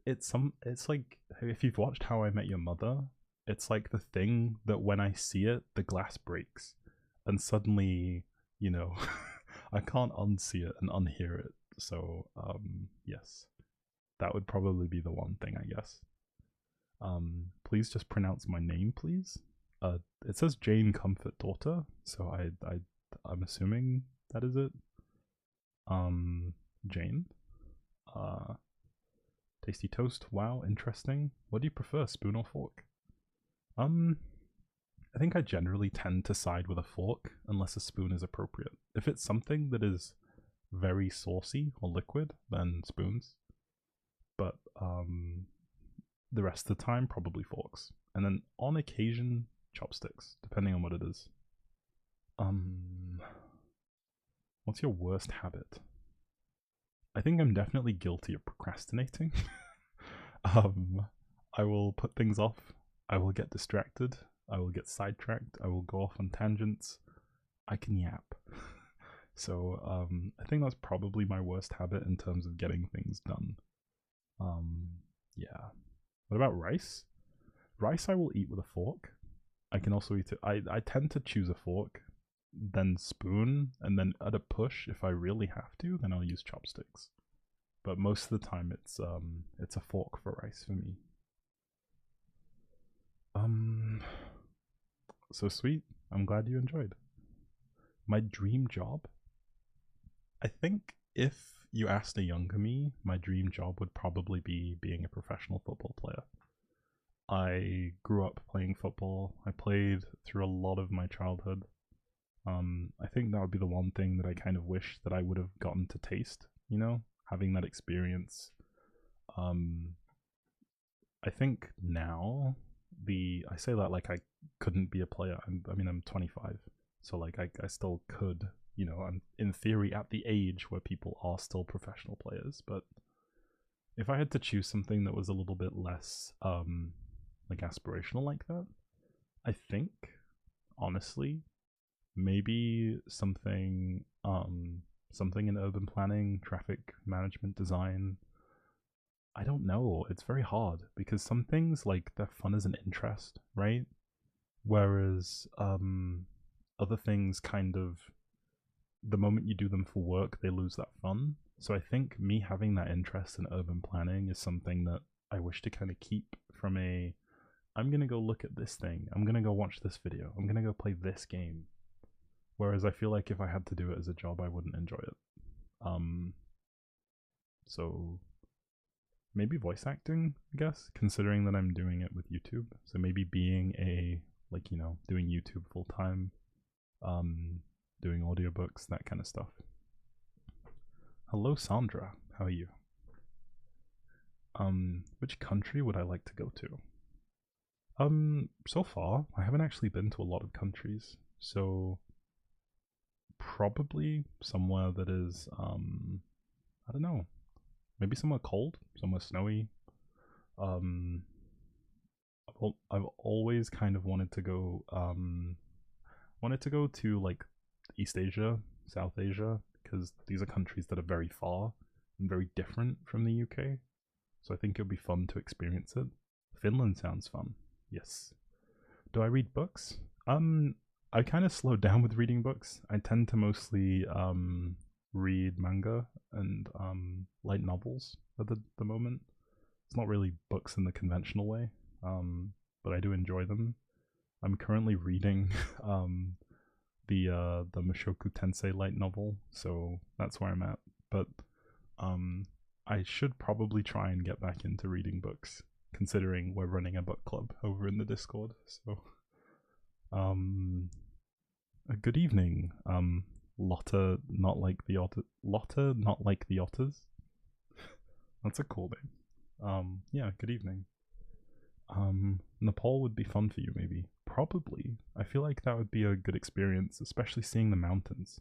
Speaker 1: it's like, if you've watched How I Met Your Mother, it's like the thing that when I see it, the glass breaks, and suddenly, you know, I can't unsee it and unhear it. So yes, that would probably be the one thing, I guess. Please just pronounce my name, please. It says Jane Comfort Daughter, so I'm assuming that is it. Jane. Tasty toast. Wow, interesting. What do you prefer, spoon or fork? I think I generally tend to side with a fork unless a spoon is appropriate. If it's something that is very saucy or liquid, then spoons. But the rest of the time, probably forks. And then on occasion, chopsticks, depending on what it is. What's your worst habit? I think I'm definitely guilty of procrastinating. I will put things off. I will get distracted. I will get sidetracked. I will go off on tangents. I can yap. So I think that's probably my worst habit in terms of getting things done. Yeah. What about rice? Rice I will eat with a fork. I can also eat it. I tend to choose a fork, then spoon, and then at a push, if I really have to, then I'll use chopsticks. But most of the time it's a fork for rice for me. So sweet. I'm glad you enjoyed. My dream job? I think if you asked a younger me, my dream job would probably be being a professional football player. I grew up playing football. I played through a lot of my childhood. I think that would be the one thing that I kind of wish that I would have gotten to taste, you know, having that experience. Um, I think now I say that like I couldn't be a player. I'm 25, so like I still could, you know, I'm in theory at the age where people are still professional players. But if I had to choose something that was a little bit less like aspirational like that, I think honestly maybe something in urban planning, traffic management, design. I don't know. It's very hard because some things like they're fun as an interest, right? Whereas other things kind of the moment you do them for work, they lose that fun. So I think me having that interest in urban planning is something that I wish to kind of keep from a I'm gonna go look at this thing, I'm gonna go watch this video, I'm gonna go play this game. Whereas I feel like if I had to do it as a job, I wouldn't enjoy it. So maybe voice acting, I guess, considering that I'm doing it with YouTube. So maybe being like, you know, doing YouTube full time, doing audiobooks, that kind of stuff. Hello, Sandra. How are you? Which country would I like to go to? So far, I haven't actually been to a lot of countries. So probably somewhere that is, I don't know, maybe somewhere cold, somewhere snowy. I've always kind of wanted to go to like East Asia, South Asia, because these are countries that are very far and very different from the UK. So I think it would be fun to experience it. Finland sounds fun. Yes. Do I read books? I kind of slowed down with reading books. I tend to mostly read manga and light novels at the moment. It's not really books in the conventional way, but I do enjoy them. I'm currently reading the Mushoku Tensei light novel, so that's where I'm at. But I should probably try and get back into reading books, considering we're running a book club over in the Discord. So, good evening, Lotta, not like the otter. Lotta, not like the otters. That's a cool name. Yeah, good evening. Nepal would be fun for you, maybe. Probably. I feel like that would be a good experience, especially seeing the mountains.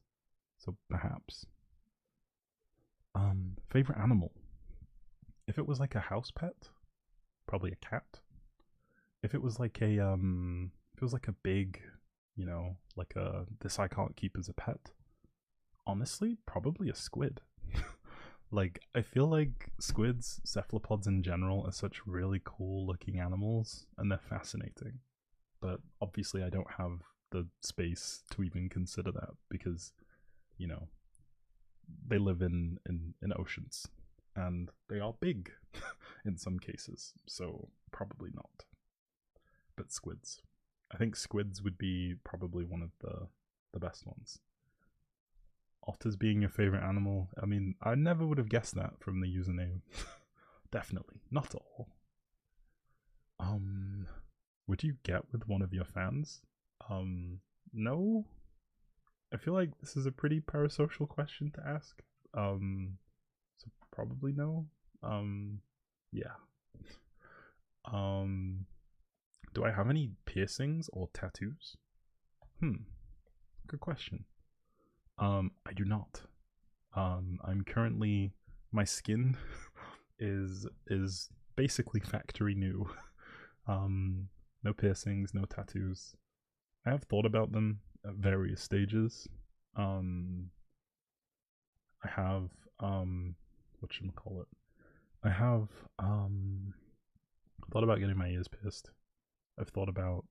Speaker 1: So perhaps. Favorite animal? If it was like a house pet, probably a cat. If it was like a big, you know, like this I can't keep as a pet. Honestly, probably a squid. Like, I feel like squids, cephalopods in general, are such really cool looking animals, and they're fascinating. But obviously, I don't have the space to even consider that because, you know, they live in oceans, and they are big in some cases, so probably not. But squids. I think squids would be probably one of the best ones. Otters being your favorite animal. I mean, I never would have guessed that from the username. Definitely. Not all. Would you get with one of your fans? No? I feel like this is a pretty parasocial question to ask. So probably no. Yeah. Do I have any piercings or tattoos? Good question. I do not. I'm currently my skin is basically factory new. No piercings, no tattoos. I have thought about them at various stages. I have whatchamacallit. I have thought about getting my ears pierced. I've thought about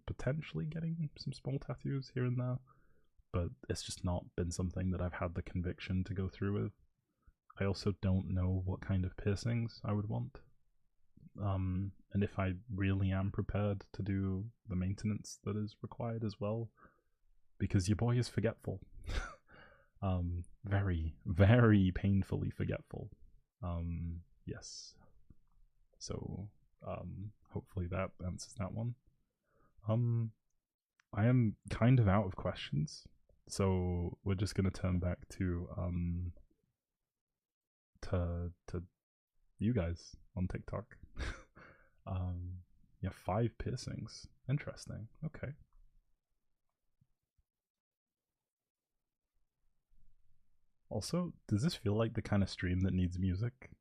Speaker 1: potentially getting some small tattoos here and there, but it's just not been something that I've had the conviction to go through with. I also don't know what kind of piercings I would want. And if I really am prepared to do the maintenance that is required as well, because your boy is forgetful. Very, very painfully forgetful. Yes. So, hopefully that answers that one. Um, I am kind of out of questions, so we're just gonna turn back to you guys on TikTok. um, yeah, 5 piercings. Interesting. Okay. Also, does this feel like the kind of stream that needs music?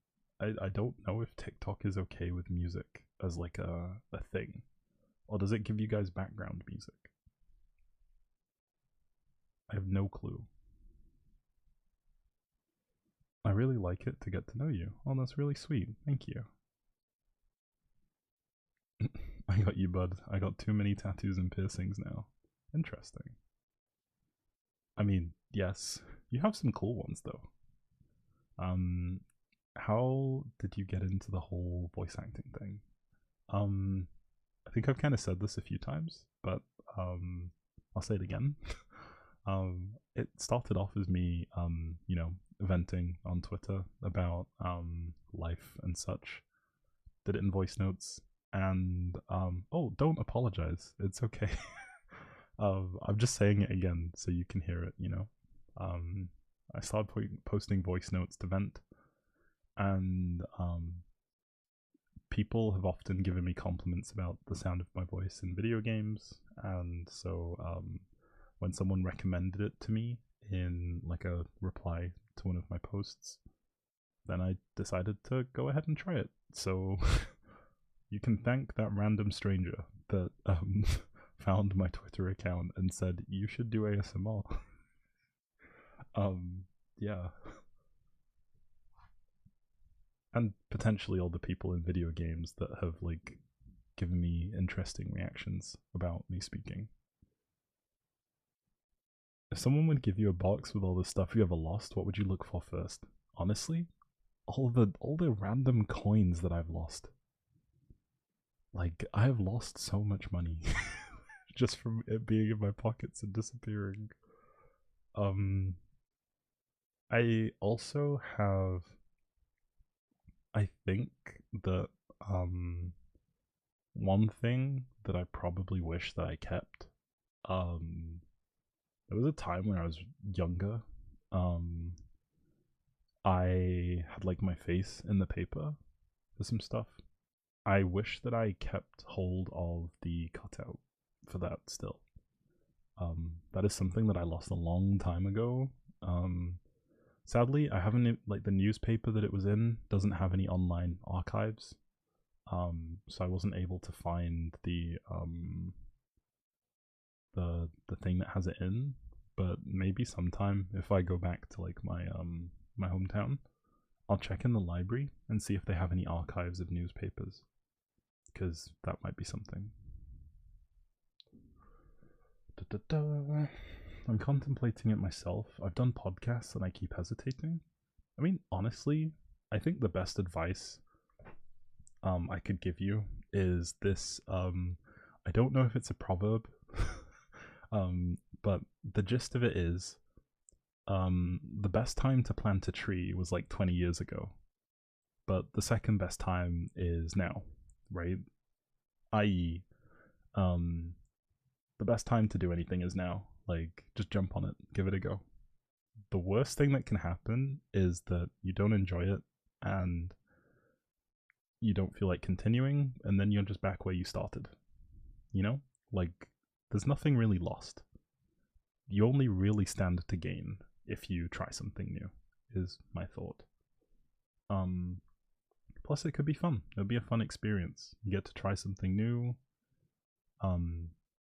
Speaker 1: I don't know if TikTok is okay with music as like a thing. Or does it give you guys background music? I have no clue. I really like it to get to know you. Oh, that's really sweet. Thank you. I got you, bud. I got too many tattoos and piercings now. Interesting. I mean, yes, you have some cool ones though. Um, how did you get into the whole voice acting thing? Um, I think I've kind of said this a few times, but I'll say it again. It started off as me, venting on Twitter about life and such. Did it in voice notes, and oh, don't apologize. It's okay. I'm just saying it again so you can hear it. Um, I started posting voice notes to vent, and people have often given me compliments about the sound of my voice in video games, and so when someone recommended it to me in like a reply to one of my posts, then I decided to go ahead and try it. So you can thank that random stranger that found my Twitter account and said you should do ASMR. Yeah. And potentially all the people in video games that have like given me interesting reactions about me speaking. If someone would give you a box with all the stuff you ever lost, what would you look for first? Honestly, all the random coins that I've lost. Like, I have lost so much money just from it being in my pockets and disappearing. I also have, I think that one thing that I probably wish that I kept. There was a time when I was younger. Um, I had like my face in the paper for some stuff. I wish that I kept hold of the cutout for that still. That is something that I lost a long time ago. Sadly, I haven't like the newspaper that it was in doesn't have any online archives. So I wasn't able to find the thing that has it in. But maybe sometime if I go back to like my hometown, I'll check in the library and see if they have any archives of newspapers, because that might be something. Da-da-da. I'm contemplating it myself. I've done podcasts and I keep hesitating. I mean, honestly, I think the best advice I could give you is this. I don't know if it's a proverb, but the gist of it is the best time to plant a tree was like 20 years ago, but the second best time is now, right? I.e., the best time to do anything is now. Like, just jump on it, give it a go. The worst thing that can happen is that you don't enjoy it and you don't feel like continuing, and then you're just back where you started. You know? Like, there's nothing really lost. You only really stand to gain if you try something new, is my thought. Plus, it could be fun. It'll be a fun experience. You get to try something new,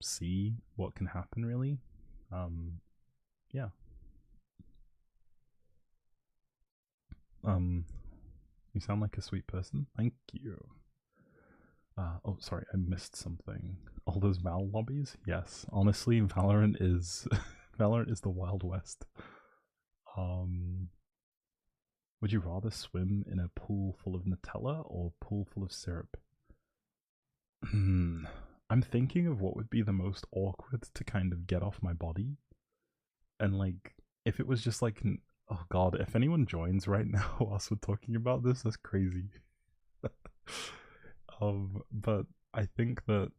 Speaker 1: see what can happen, really. Yeah. You sound like a sweet person. Thank you. Oh, sorry, I missed something. All those Val lobbies? Yes. Honestly, Valorant is Valorant is the Wild West. Would you rather swim in a pool full of Nutella or a pool full of syrup? I'm thinking of what would be the most awkward to kind of get off my body. And like if it was just like, oh god, if anyone joins right now whilst we're talking about this, that's crazy. But I think that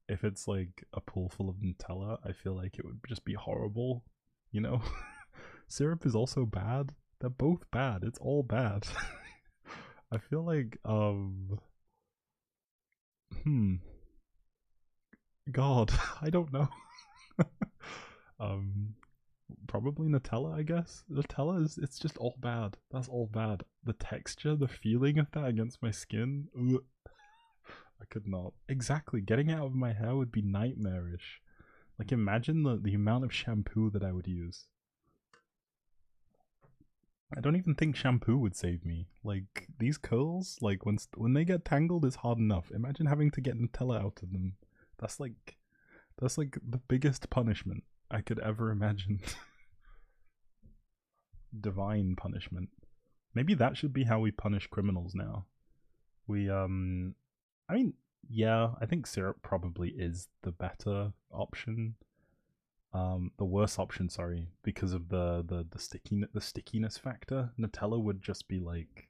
Speaker 1: if it's like a pool full of Nutella, I feel like it would just be horrible, you know? Syrup is also bad. They're both bad. It's all bad. I feel like hmm god, I don't know. um Probably Nutella, I guess. Nutella is, it's just all bad. That's all bad. The texture, the feeling of that against my skin, ugh, I could not. Exactly, getting it out of my hair would be nightmarish. Like imagine the amount of shampoo that I would use. I don't even think shampoo would save me. Like these curls, like when they get tangled, it's hard enough. Imagine having to get Nutella out of them. That's like that's like the biggest punishment I could ever imagine. Divine punishment. Maybe that should be how we punish criminals now. We I mean, yeah, I think syrup probably is the better option. The worse option, sorry, because of the stickiness factor. Nutella would just be like,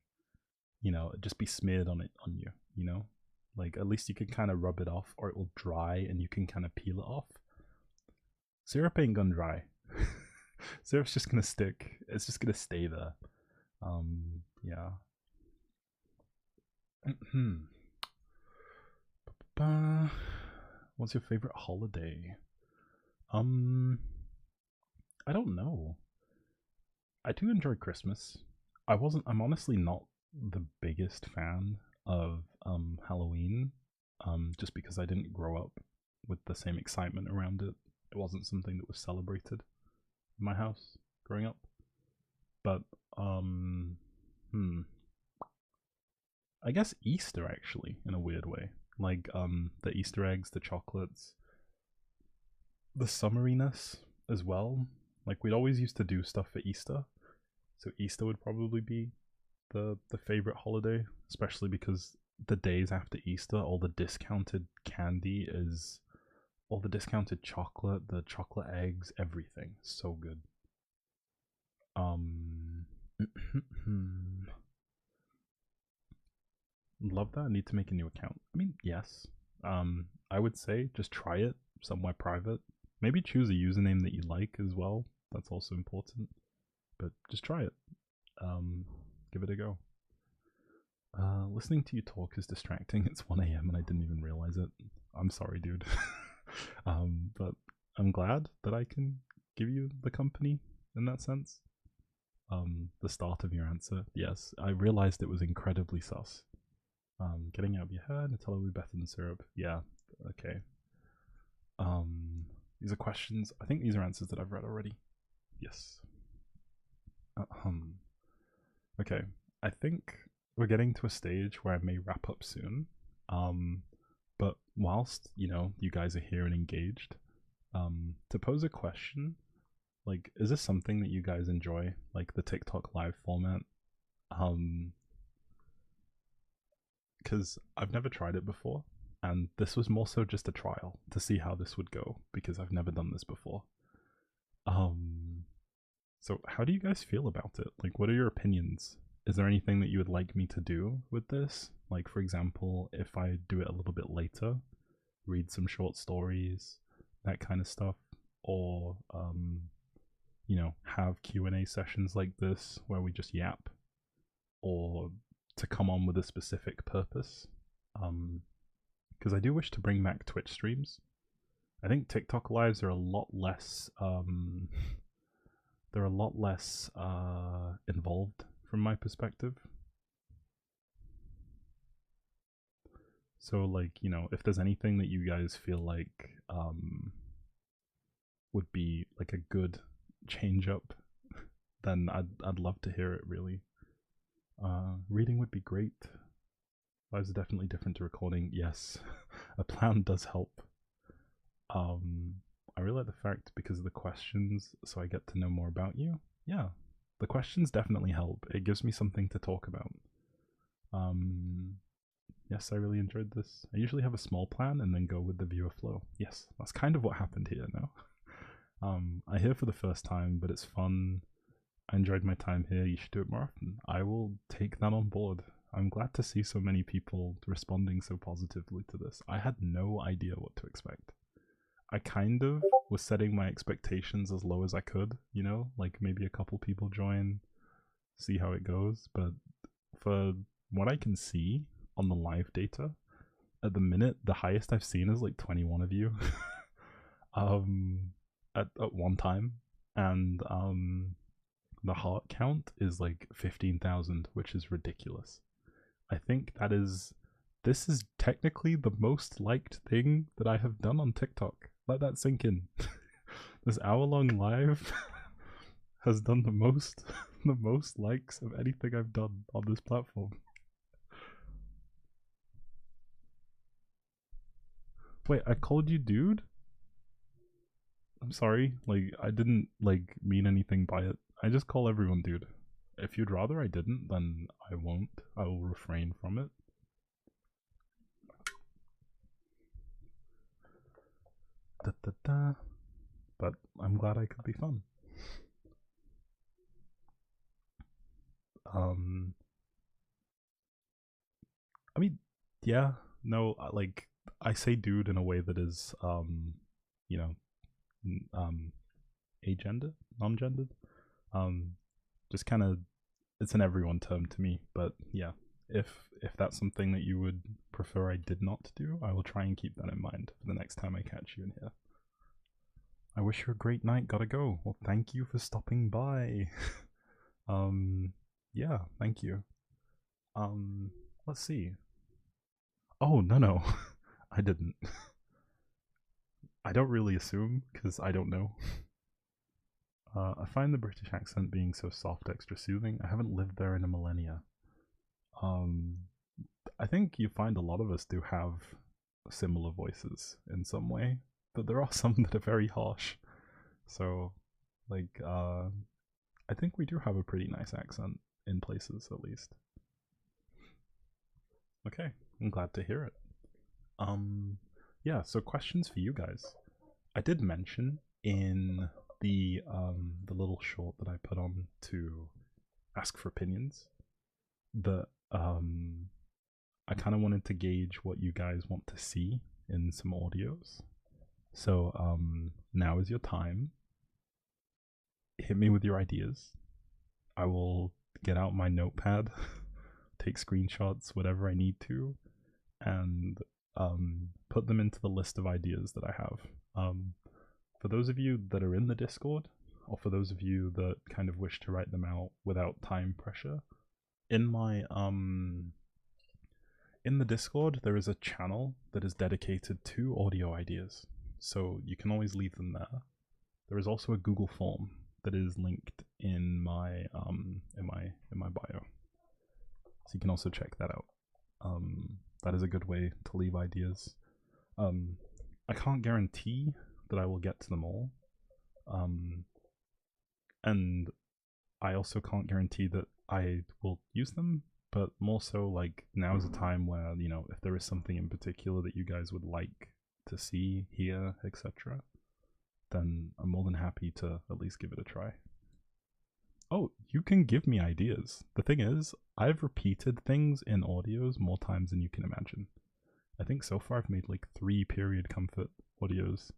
Speaker 1: you know, just be smeared on you, you know? Like at least you can kind of rub it off or it will dry and you can kind of peel it off. Syrup ain't gonna dry. Syrup's just gonna stick. It's just gonna stay there. Yeah. What's your favorite holiday? I don't know. I do enjoy Christmas. I'm honestly not the biggest fan of Halloween. Just because I didn't grow up with the same excitement around it. It wasn't something that was celebrated in my house growing up. But I guess Easter actually, in a weird way. Like the Easter eggs, the chocolates, the summeriness as well. Like we'd always used to do stuff for Easter, so Easter would probably be the favorite holiday, especially because the days after Easter, all the discounted candy is all the discounted chocolate, the chocolate eggs, everything. So good. Um Love that. I need to make a new account. I mean, yes. I would say just try it somewhere private. Maybe choose a username that you like as well. That's also important. But just try it. Give it a go. Listening to you talk is distracting. It's 1 a.m. and I didn't even realize it. I'm sorry, dude. But I'm glad that I can give you the company in that sense. The start of your answer, yes, I realized it was incredibly sus. Getting out of your hair, Nutella will be better than syrup. Yeah, okay. These are questions. I think these are answers that I've read already. Yes. Okay. I think we're getting to a stage where I may wrap up soon. But whilst, you know, you guys are here and engaged, to pose a question, like, is this something that you guys enjoy? Like the TikTok live format? Because I've never tried it before, and this was more so just a trial to see how this would go because I've never done this before. So how do you guys feel about it? Like, what are your opinions? Is there anything that you would like me to do with this? Like, for example, if I do it a little bit later, read some short stories, that kind of stuff, or you know, have Q&A sessions like this where we just yap, or to come on with a specific purpose. Because I do wish to bring back Twitch streams. I think TikTok lives are a lot less they're a lot less involved from my perspective. So like, you know, if there's anything that you guys feel like would be like a good change up, then I'd love to hear it really. Reading would be great. Lives are definitely different to recording. Yes, a plan does help. I really like the fact because of the questions, so I get to know more about you. Yeah, the questions definitely help. It gives me something to talk about. Yes, I really enjoyed this. I usually have a small plan and then go with the viewer flow. Yes, that's kind of what happened here now. I hear for the first time, but it's fun. I enjoyed my time here. You should do it more often. I will take that on board. I'm glad to see so many people responding so positively to this. I had no idea what to expect. I kind of was setting my expectations as low as I could, you know, like maybe a couple people join, see how it goes. But for what I can see on the live data, at the minute, the highest I've seen is like 21 of you at one time. And the heart count is like 15,000, which is ridiculous. I think this is technically the most liked thing that I have done on TikTok. Let that sink in. This hour-long live has done the most likes of anything I've done on this platform. Wait, I called you dude? I'm sorry. Like, I didn't like mean anything by it. I just call everyone dude. If you'd rather I didn't, then I won't. I will refrain from it. Da, da, da. But I'm glad I could be fun. I mean, yeah, no, like I say dude in a way that is, you know, agender, non-gendered. Um, just kind of, it's an everyone term to me. But yeah, if that's something that you would prefer I did not do, I will try and keep that in mind for the next time I catch you in here. I wish you a great night. Gotta go. Well, thank you for stopping by. Yeah, thank you. Let's see. Oh, no. I didn't. I don't really assume, because I don't know. I find the British accent being so soft extra soothing. I haven't lived there in a millennia. Um, I think you find a lot of us do have similar voices in some way, but there are some that are very harsh. So, like, I think we do have a pretty nice accent in places, at least. Okay, I'm glad to hear it. Yeah. So questions for you guys. I did mention in the little short that I put on to ask for opinions that I kind of wanted to gauge what you guys want to see in some audios. So now is your time. Hit me with your ideas. I will get out my notepad, take screenshots, whatever I need to, and put them into the list of ideas that I have. For those of you that are in the Discord, or for those of you that kind of wish to write them out without time pressure, in the Discord there is a channel that is dedicated to audio ideas, so you can always leave them there. There is also a Google form that is linked in my bio, so you can also check that out. That is a good way to leave ideas. I can't guarantee that I will get to them all, and I also can't guarantee that I will use them, but more so like now is a time where, you know, if there is something in particular that you guys would like to see, hear, etc., then I'm more than happy to at least give it a try. Oh, you can give me ideas. The thing is, I've repeated things in audios more times than you can imagine. I think so far I've made like 3 period comfort audios.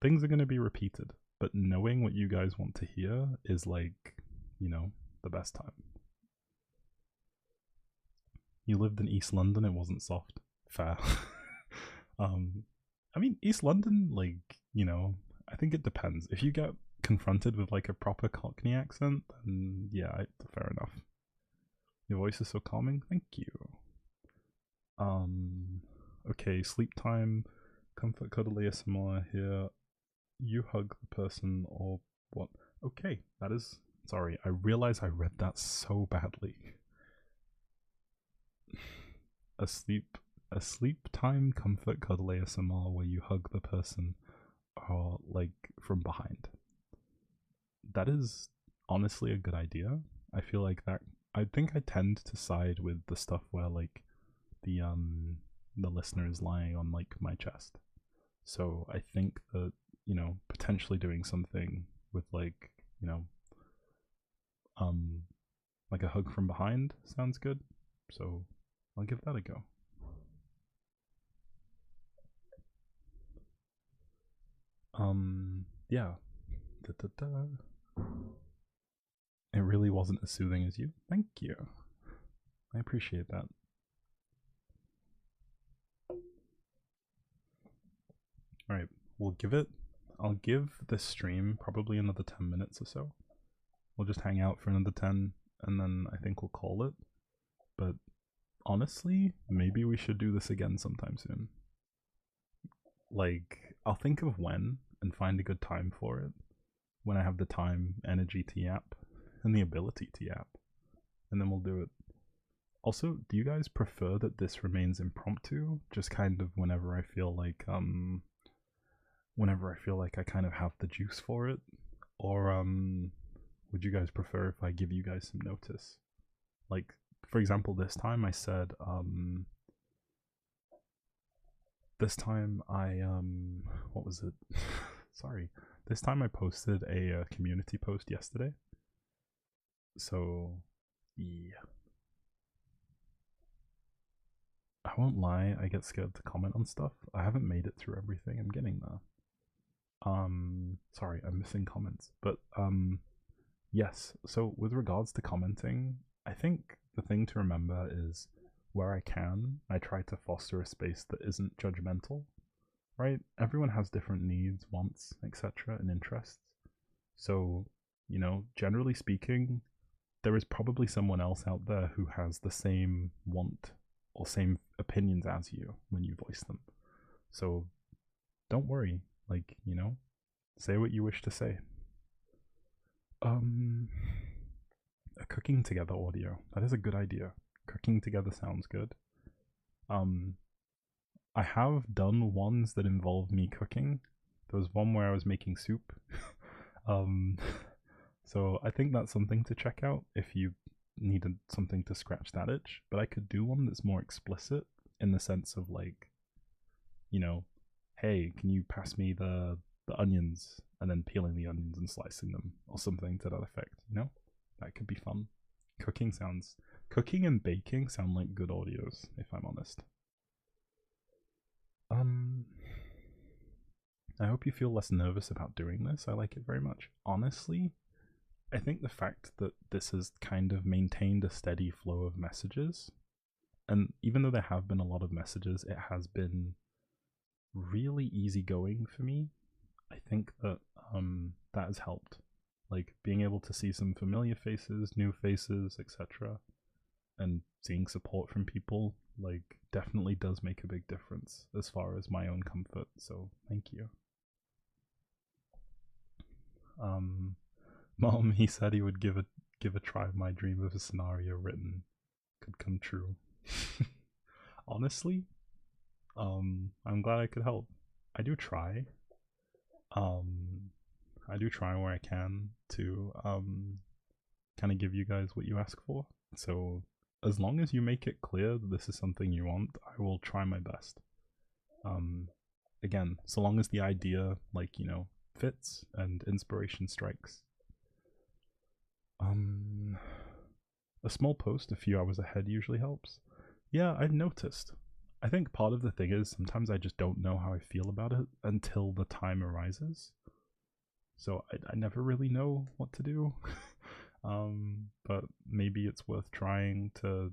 Speaker 1: Things are going to be repeated, but knowing what you guys want to hear is like, you know, the best time. You lived in East London, it wasn't soft. Fair. I mean, East London, like, you know, I think it depends. If you get confronted with like a proper Cockney accent, then yeah, fair enough. Your voice is so calming. Thank you. Okay, sleep time, comfort cuddle ASMR here. You hug the person or what? Okay, that is. Sorry, I realize I read that so badly. a sleep time comfort cuddle ASMR where you hug the person or like from behind. That is honestly a good idea. I feel like that. I think I tend to side with the stuff where like the listener is lying on like my chest. So I think that you know, potentially doing something with like, you know, like a hug from behind sounds good. So I'll give that a go. Yeah. Da, da, da. It really wasn't as soothing as you. Thank you. I appreciate that. Alright, I'll give this stream probably another 10 minutes or so. We'll just hang out for another 10 and then I think we'll call it. But honestly, maybe we should do this again sometime soon. Like, I'll think of when and find a good time for it. When I have the time, energy to yap, and the ability to yap. And then we'll do it. Also, do you guys prefer that this remains impromptu? Just kind of whenever I feel like I kind of have the juice for it? Or would you guys prefer if I give you guys some notice? Like, for example, this time I said what was it? Sorry. This time I posted a community post yesterday. So, yeah. I won't lie, I get scared to comment on stuff. I haven't made it through everything. I'm getting there. Sorry, I'm missing comments. But yes, so with regards to commenting, I think the thing to remember is where I can, I try to foster a space that isn't judgmental, right? Everyone has different needs, wants, etc., and interests. So, you know, generally speaking, there is probably someone else out there who has the same want or same opinions as you when you voice them. So don't worry, like, you know, say what you wish to say. A cooking together audio. That is a good idea. Cooking together sounds good. I have done ones that involve me cooking. There was one where I was making soup. So I think that's something to check out if you needed something to scratch that itch. But I could do one that's more explicit in the sense of like, you know, hey, can you pass me the onions, and then peeling the onions and slicing them, or something to that effect, you know? That could be fun. Cooking and baking sound like good audios, if I'm honest. I hope you feel less nervous about doing this. I like it very much. Honestly, I think the fact that this has kind of maintained a steady flow of messages, and even though there have been a lot of messages, it has been really easygoing for me. I think that that has helped. Like being able to see some familiar faces, new faces, etc., and seeing support from people, like, definitely does make a big difference as far as my own comfort. So thank you. Mom, he said he would give a try. My dream of a scenario written could come true. Honestly, I'm glad I could help. I do try. I do try where I can to kind of give you guys what you ask for. So as long as you make it clear that this is something you want, I will try my best. Again, so long as the idea, like, you know, fits and inspiration strikes. A small post a few hours ahead usually helps. Yeah, I've noticed. I think part of the thing is sometimes I just don't know how I feel about it until the time arises. So I never really know what to do. But maybe it's worth trying to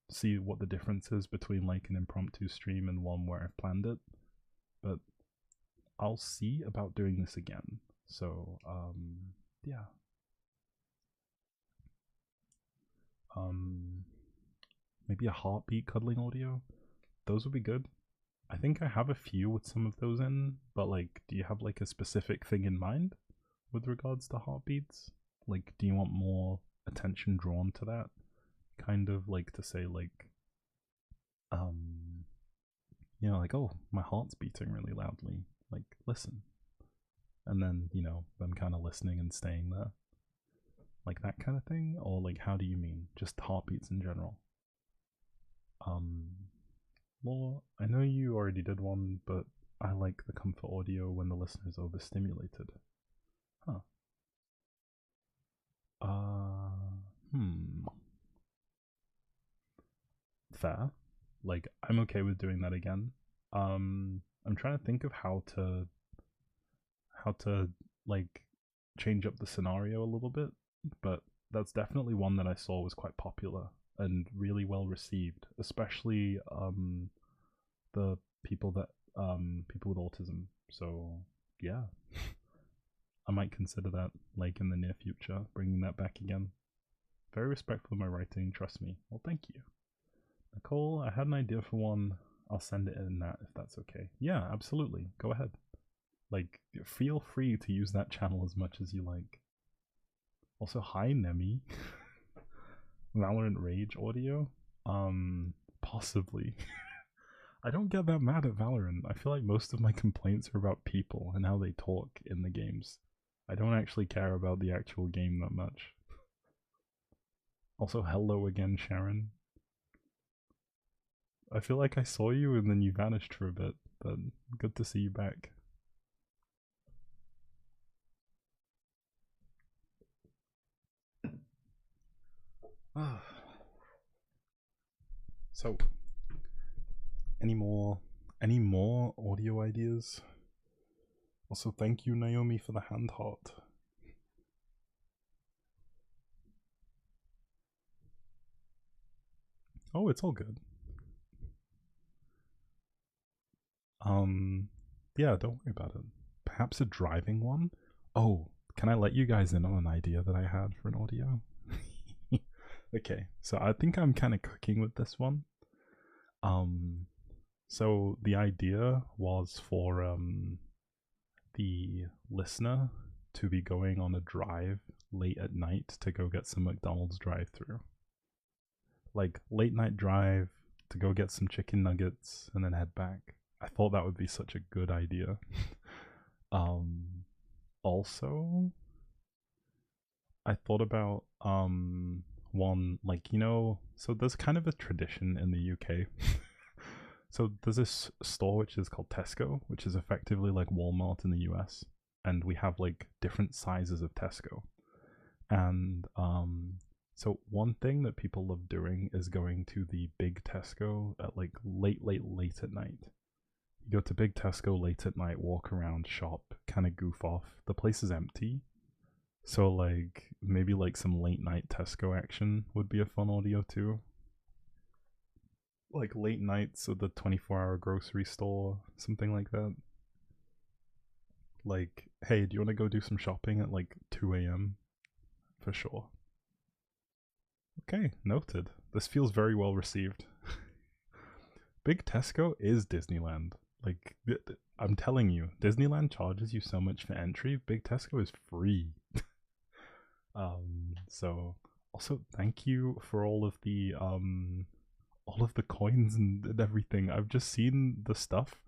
Speaker 1: see what the difference is between like an impromptu stream and one where I've planned it. But I'll see about doing this again. So yeah. Maybe a heartbeat cuddling audio. Those would be good. I think I have a few with some of those in, but like, do you have like a specific thing in mind with regards to heartbeats? Like, do you want more attention drawn to that? Kind of like to say like, you know, like, oh, my heart's beating really loudly. Like, listen. And then, you know, them kind of listening and staying there. Like that kind of thing? Or like, how do you mean? Just heartbeats in general? Well, I know you already did one, but I like the comfort audio when the listener is overstimulated. Huh. Hmm. Fair. Like, I'm okay with doing that again. I'm trying to think of how to like change up the scenario a little bit, but that's definitely one that I saw was quite popular and really well received, especially the people with autism. So yeah, I might consider that like in the near future, bringing that back again. Very respectful of my writing, trust me. Well, thank you, Nicole. I had an idea for one. I'll send it in that if that's okay. Yeah, absolutely. Go ahead. Like, feel free to use that channel as much as you like. Also, hi Nemi. Valorant Rage audio? Possibly. I don't get that mad at Valorant. I feel like most of my complaints are about people and how they talk in the games. I don't actually care about the actual game that much. Also, hello again, Sharon. I feel like I saw you and then you vanished for a bit, but good to see you back. So, any more audio ideas? Also, thank you, Naomi, for the hand heart. Oh, it's all good. Yeah, don't worry about it. Perhaps a driving one? Oh, can I let you guys in on an idea that I had for an audio? Okay, so I think I'm kind of cooking with this one. So the idea was for the listener to be going on a drive late at night to go get some McDonald's drive-through. Like late night drive to go get some chicken nuggets and then head back. I thought that would be such a good idea. Also, I thought about one, like, so there's kind of a tradition in the UK. So there's this store which is called Tesco, which is effectively like Walmart in the US, and we have like different sizes of Tesco. And so one thing that people love doing is going to the big Tesco at like late at night. You go to big Tesco late at night, walk around, shop, kind of goof off. The place is empty. So like maybe like some late night Tesco action would be a fun audio too. Like late nights at the 24-hour grocery store, something like that. Like, hey, do you want to go do some shopping at like 2 a.m.? For sure. Okay, noted. This feels very well received. Big Tesco is Disneyland. Like, I'm telling you, Disneyland charges you so much for entry. Big Tesco is free. So also thank you for all of the coins and everything. I've just seen the stuff.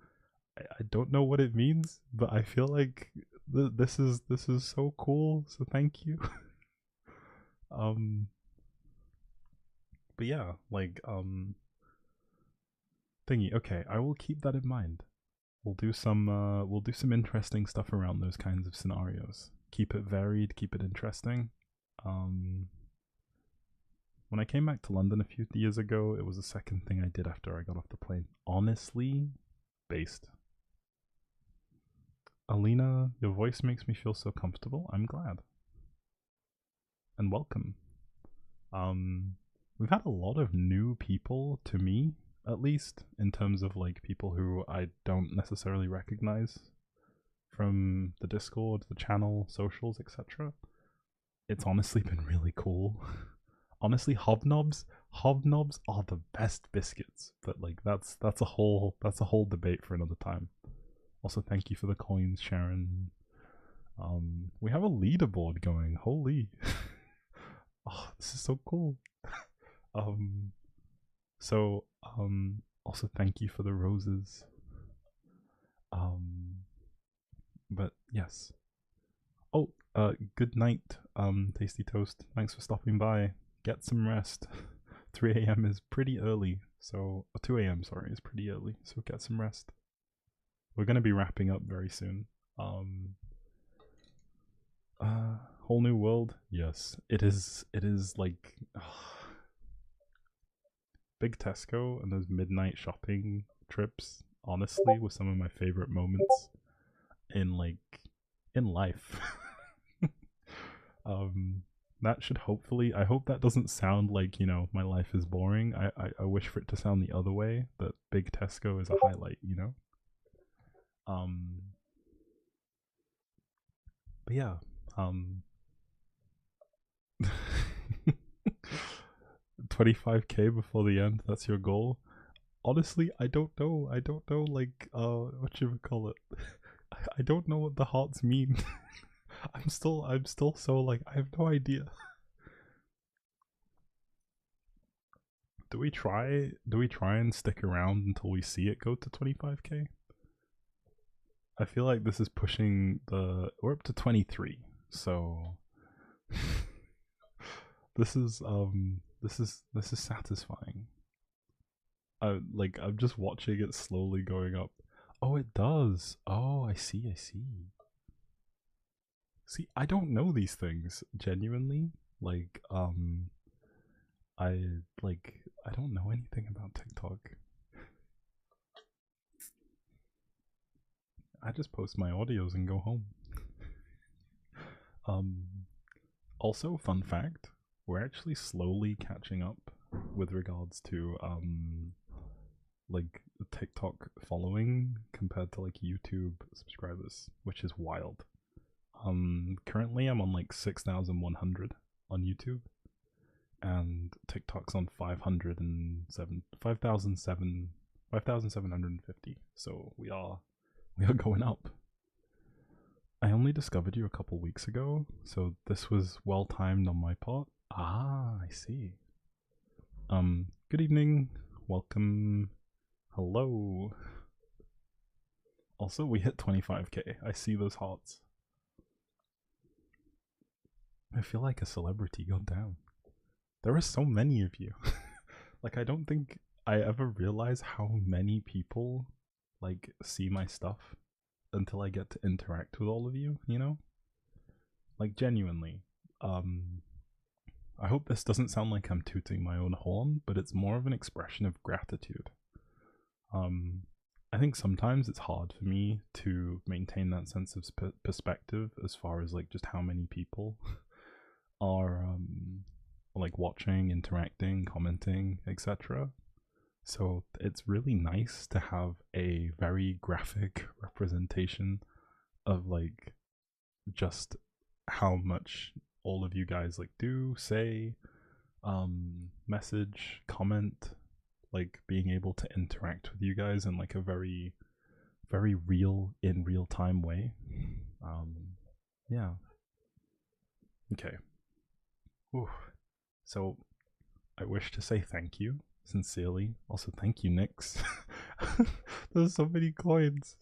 Speaker 1: I don't know what it means, but I feel like this is so cool. So thank you. But yeah, like thingy. Okay, I will keep that in mind. We'll do some interesting stuff around those kinds of scenarios. Keep it varied, keep it interesting. When I came back to London a few years ago, it was the second thing I did after I got off the plane. Honestly, based. Alina, your voice makes me feel so comfortable. I'm glad. And welcome. We've had a lot of new people, to me, at least, in terms of like people who I don't necessarily recognize from the Discord, the channel, socials, etc. It's honestly been really cool. Honestly, hobnobs are the best biscuits, but like that's a whole debate for another time. Also, thank you for the coins, Sharon. We have a leaderboard going. Holy, oh, this is so cool. So also thank you for the roses. But yes. Oh, good night, Tasty Toast. Thanks for stopping by. Get some rest. 3 a.m. is pretty early, so 2 a.m. sorry is pretty early. So get some rest. we're gonna be wrapping up very soon. Whole New World. Yes, it is. It is like big Tesco and those midnight shopping trips. Honestly, were some of my favorite moments in life. That should hopefully. I hope that doesn't sound like my life is boring. I wish for it to sound the other way. That big Tesco is a highlight. But yeah. 25k before the end. That's your goal. Honestly, I don't know. I don't know. Like, what should we call it? I don't know what the hearts mean. I'm still so like I have no idea. Do we try and stick around until we see it go to 25k? I feel like this is pushing we're up to 23. So this is satisfying. I'm just watching it slowly going up. Oh, it does. Oh, I see. See, I don't know these things genuinely. I don't know anything about TikTok. I just post my audios and go home. Also, fun fact, we're actually slowly catching up with regards to TikTok following compared to like YouTube subscribers, which is wild. Currently I'm on like 6,100 on YouTube, and TikTok's on 5,750. So we are going up. I only discovered you a couple weeks ago, so this was well timed on my part. Ah, I see. Good evening, welcome, hello. Also, we hit 25k. I see those hearts. I feel like a celebrity. God damn. There are so many of you. Like, I don't think I ever realize how many people like see my stuff until I get to interact with all of you, Like, genuinely. I hope this doesn't sound like I'm tooting my own horn, but it's more of an expression of gratitude. I think sometimes it's hard for me to maintain that sense of perspective as far as like just how many people are like watching, interacting, commenting, etc. So it's really nice to have a very graphic representation of like just how much all of you guys like do, say, message, comment, like being able to interact with you guys in like a very real, in real time way. Yeah. Okay. Ooh. So I wish to say thank you sincerely. Also, thank you, Nyx. There's so many coins.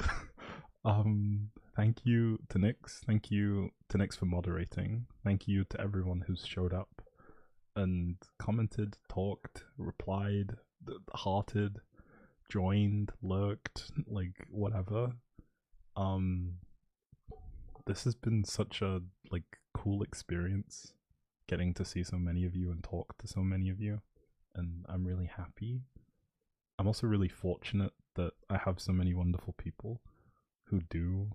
Speaker 1: Thank you to Nyx. Thank you to Nyx for moderating. Thank you to everyone who's showed up and commented, talked, replied, hearted, joined, lurked, like whatever. This has been such a like cool experience, getting to see so many of you and talk to so many of you, and I'm really happy. I'm also really fortunate that I have so many wonderful people who do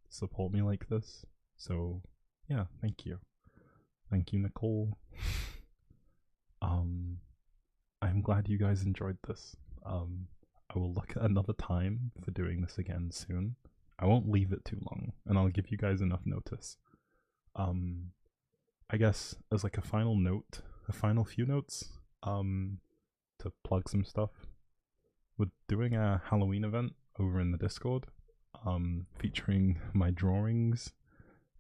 Speaker 1: support me like this. So yeah, thank you. Thank you, Nicole. I'm glad you guys enjoyed this. I will look at another time for doing this again soon. I won't leave it too long, and I'll give you guys enough notice. I guess as like a final note, a final few notes, to plug some stuff. We're doing a Halloween event over in the Discord, featuring my drawings,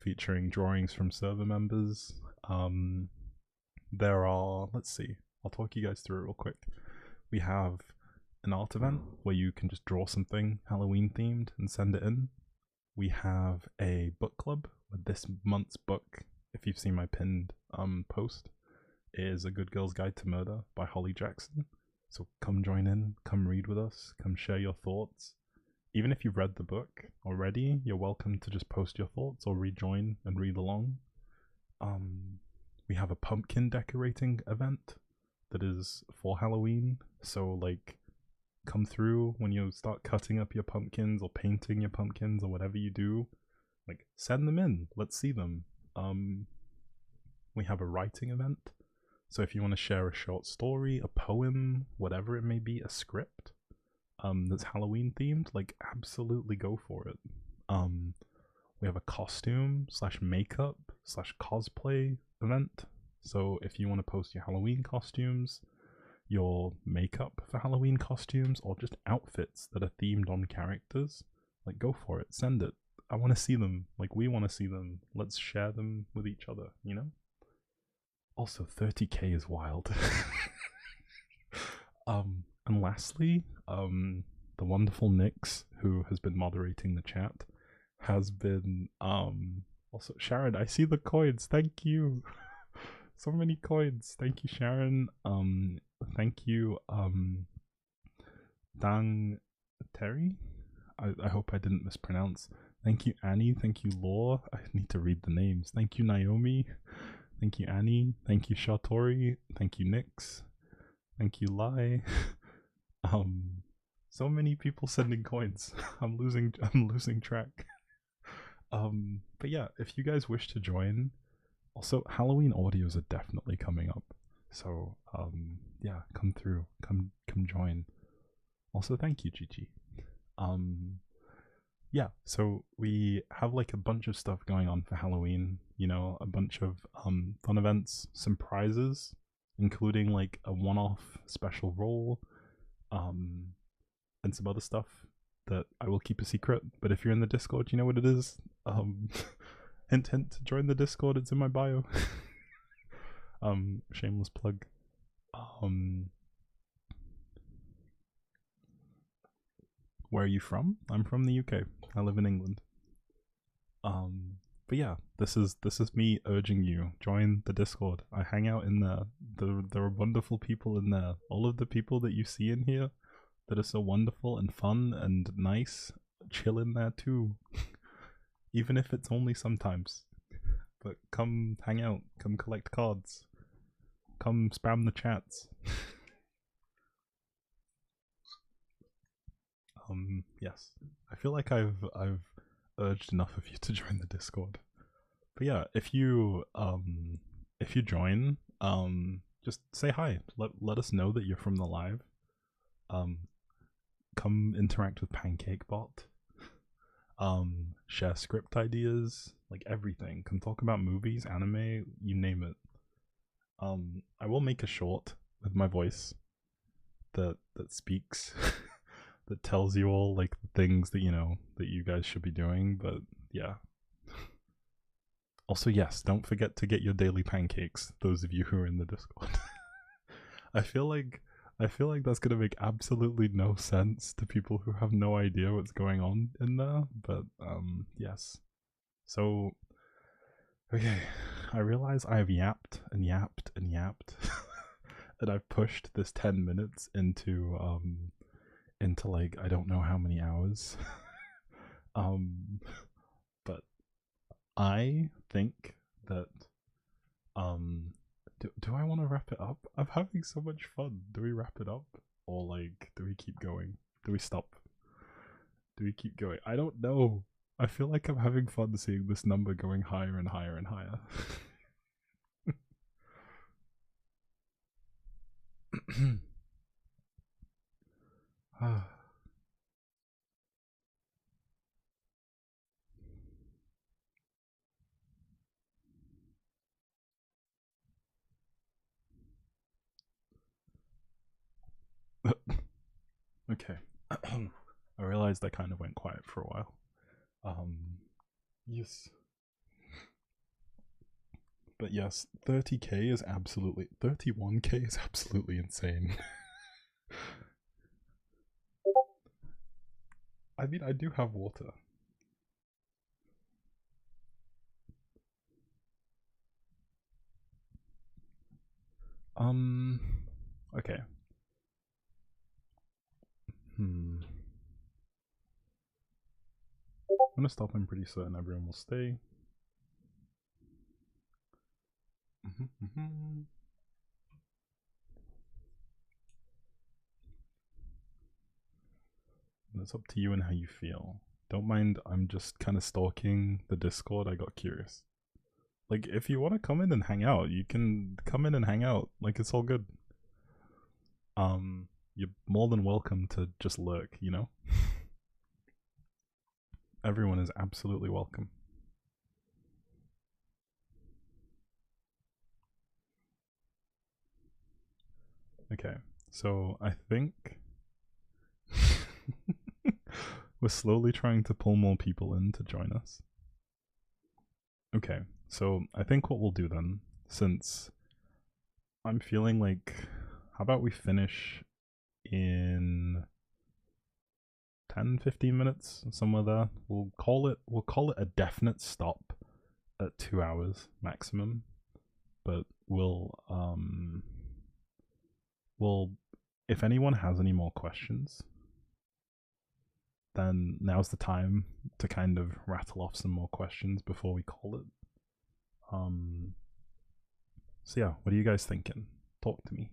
Speaker 1: featuring drawings from server members. There are, let's see, I'll talk you guys through it real quick. We have an art event where you can just draw something Halloween themed and send it in. We have a book club where this month's book, if you've seen my pinned post, is A Good Girl's Guide to Murder by Holly Jackson. So come join in, come read with us, come share your thoughts. even if you've read the book already, you're welcome to just post your thoughts or rejoin and read along. We have a pumpkin decorating event that is for Halloween, so like come through when you start cutting up your pumpkins or painting your pumpkins or whatever you do. Like send them in. Let's see them. We have a writing event. So if you want to share a short story, a poem, whatever it may be, a script, that's Halloween themed, like absolutely go for it. We have a costume / makeup / cosplay event. So if you want to post your Halloween costumes, your makeup for Halloween costumes, or just outfits that are themed on characters, like go for it. Send it. I want to see them. Like we want to see them. Let's share them with each other, you know? Also, 30k is wild. And lastly, the wonderful Nyx, who has been moderating the chat, has been also Sharon. I see the coins. Thank you. So many coins. Thank you, Sharon. Thank you, Dang Terry. I hope I didn't mispronounce. Thank you, Annie. Thank you, Law. I need to read the names. Thank you, Naomi. Thank you, Annie. Thank you, Shatori. Thank you, Nyx. Thank you, Lai. So many people sending coins. I'm losing track. But yeah, if you guys wish to join, also Halloween audios are definitely coming up. So yeah, come through, come join. Also, thank you, Gigi. Yeah, so we have like a bunch of stuff going on for Halloween, you know, a bunch of fun events, some prizes, including like a one-off special role, and some other stuff that I will keep a secret. But if you're in the Discord, you know what it is. Hint hint to join the Discord, it's in my bio. Shameless plug. Where are you from? I'm from the UK. I live in England. But yeah, this is me urging you, join the Discord. I hang out in there. There are wonderful people in there. All of the people that you see in here that are so wonderful and fun and nice, chill in there too. Even if it's only sometimes. But come hang out, come collect cards, come spam the chats. Yes. I feel like I've urged enough of you to join the Discord. But yeah, if you join, just say hi. Let us know that you're from the live. Come interact with PancakeBot. Share script ideas, like everything. Come talk about movies, anime, you name it. I will make a short with my voice that speaks that tells you all like the things that you know that you guys should be doing, but yeah. Also, yes, don't forget to get your daily pancakes, those of you who are in the Discord. I feel like that's gonna make absolutely no sense to people who have no idea what's going on in there, but yes. So okay, I realize I have yapped and yapped and yapped and I've pushed this 10 minutes into like I don't know how many hours. But I think that do I want to wrap it up? I'm having so much fun. Do we wrap it up or like do we keep going? Do we stop? Do we keep going? I don't know. I feel like I'm having fun seeing this number going higher and higher and higher. Okay. I realized I kind of went quiet for a while. Yes. But yes, 30k is absolutely 31k is absolutely insane. I mean, I do have water. Okay. I'm gonna stop. I'm pretty certain everyone will stay. It's up to you and how you feel. Don't mind, I'm just kind of stalking the Discord. I got curious. Like, if you want to come in and hang out, you can come in and hang out. Like, it's all good. You're more than welcome to just lurk, you know? Everyone is absolutely welcome. Okay, so I think we're slowly trying to pull more people in to join us. Okay, so I think what we'll do then, since I'm feeling like, how about we finish in 10-15 minutes, somewhere there. We'll call it a definite stop at 2 hours maximum, but we'll if anyone has any more questions, then now's the time to kind of rattle off some more questions before we call it. So yeah, what are you guys thinking? Talk to me.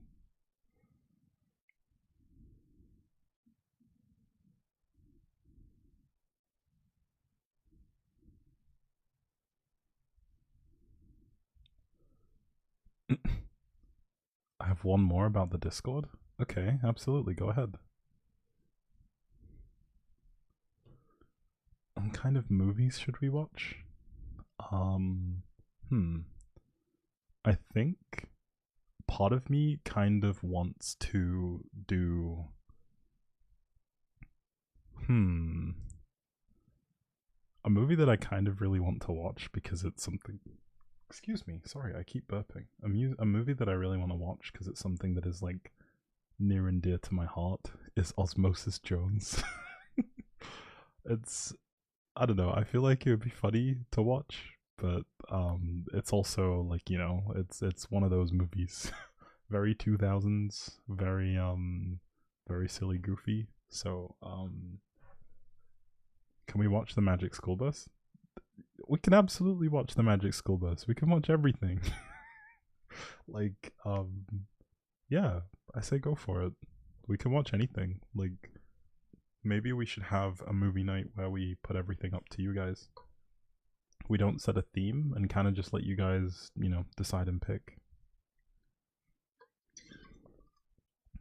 Speaker 1: I have one more about the Discord. Okay, absolutely, go ahead. What kind of movies should we watch? I think part of me kind of wants to do a movie that I kind of really want to watch because it's something. Excuse me, sorry, I keep burping. A movie that I really want to watch because it's something that is like near and dear to my heart is Osmosis Jones. It's, I don't know, I feel like it would be funny to watch, but it's also like, you know, it's one of those movies. Very 2000s, very silly, goofy. So can we watch the Magic School Bus? We can absolutely watch the Magic School Bus. We can watch everything. Like, yeah, I say go for it. We can watch anything. Like, maybe we should have a movie night where we put everything up to you guys. We don't set a theme and kind of just let you guys, you know, decide and pick.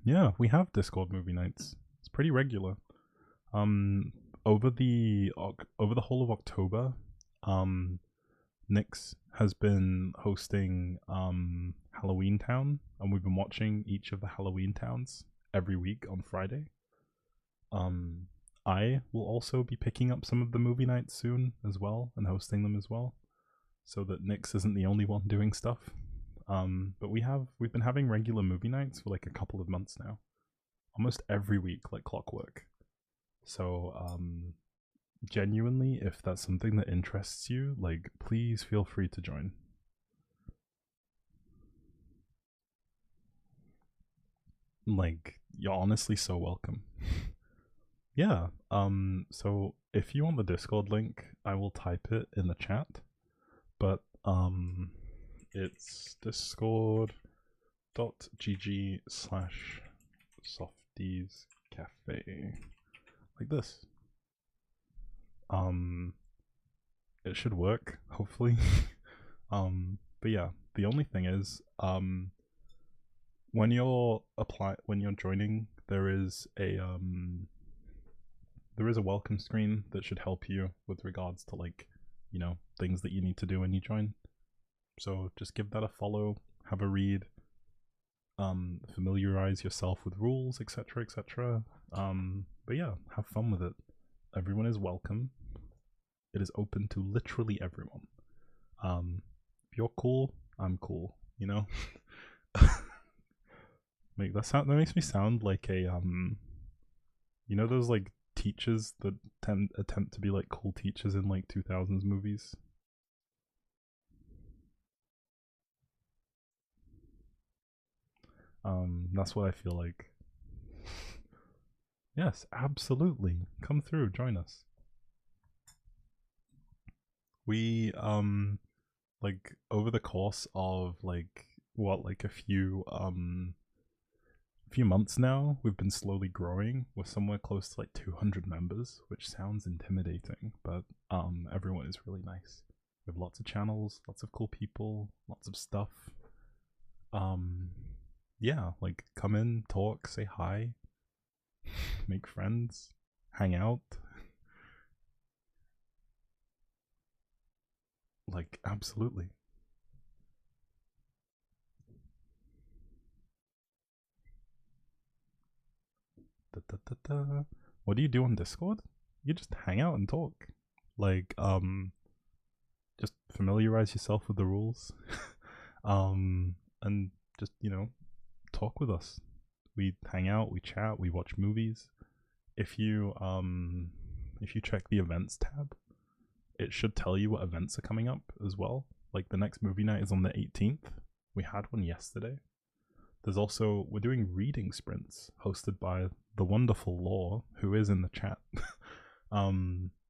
Speaker 1: Yeah, we have Discord movie nights. It's pretty regular. Over the whole of October, Nyx has been hosting Halloween Town, and we've been watching each of the Halloween Towns every week on Friday. I will also be picking up some of the movie nights soon as well and hosting them as well, so that Nyx isn't the only one doing stuff. But we've been having regular movie nights for like a couple of months now, almost every week, like clockwork. So genuinely, if that's something that interests you, like, please feel free to join. Like, you're honestly so welcome. Yeah, so if you want the Discord link, I will type it in the chat, but it's discord.gg/softiescafe, like this. It should work, hopefully. But yeah, the only thing is, when you're joining, there is a welcome screen that should help you with regards to, like, you know, things that you need to do when you join. So just give that a follow, have a read, familiarize yourself with rules, etc., etc. But yeah, have fun with it. Everyone is welcome. It is open to literally everyone. If you're cool, I'm cool, you know? Like, that makes me sound like a you know those like teachers that attempt to be like cool teachers in like 2000s movies? That's what I feel like. Yes, absolutely. Come through, join us. We like over the course of like what like a few months now, we've been slowly growing. We're somewhere close to like 200 members, which sounds intimidating, but everyone is really nice. We have lots of channels, lots of cool people, lots of stuff. Um yeah, like come in, talk, say hi, make friends, hang out. Like absolutely. Da, da, da, da. What do you do on Discord? You just hang out and talk. Like just familiarize yourself with the rules. And just, talk with us. We hang out, we chat, we watch movies. If you check the events tab, it should tell you what events are coming up as well. Like the next movie night is on the 18th. We had one yesterday. There's also we're doing reading sprints hosted by the wonderful Law, who is in the chat.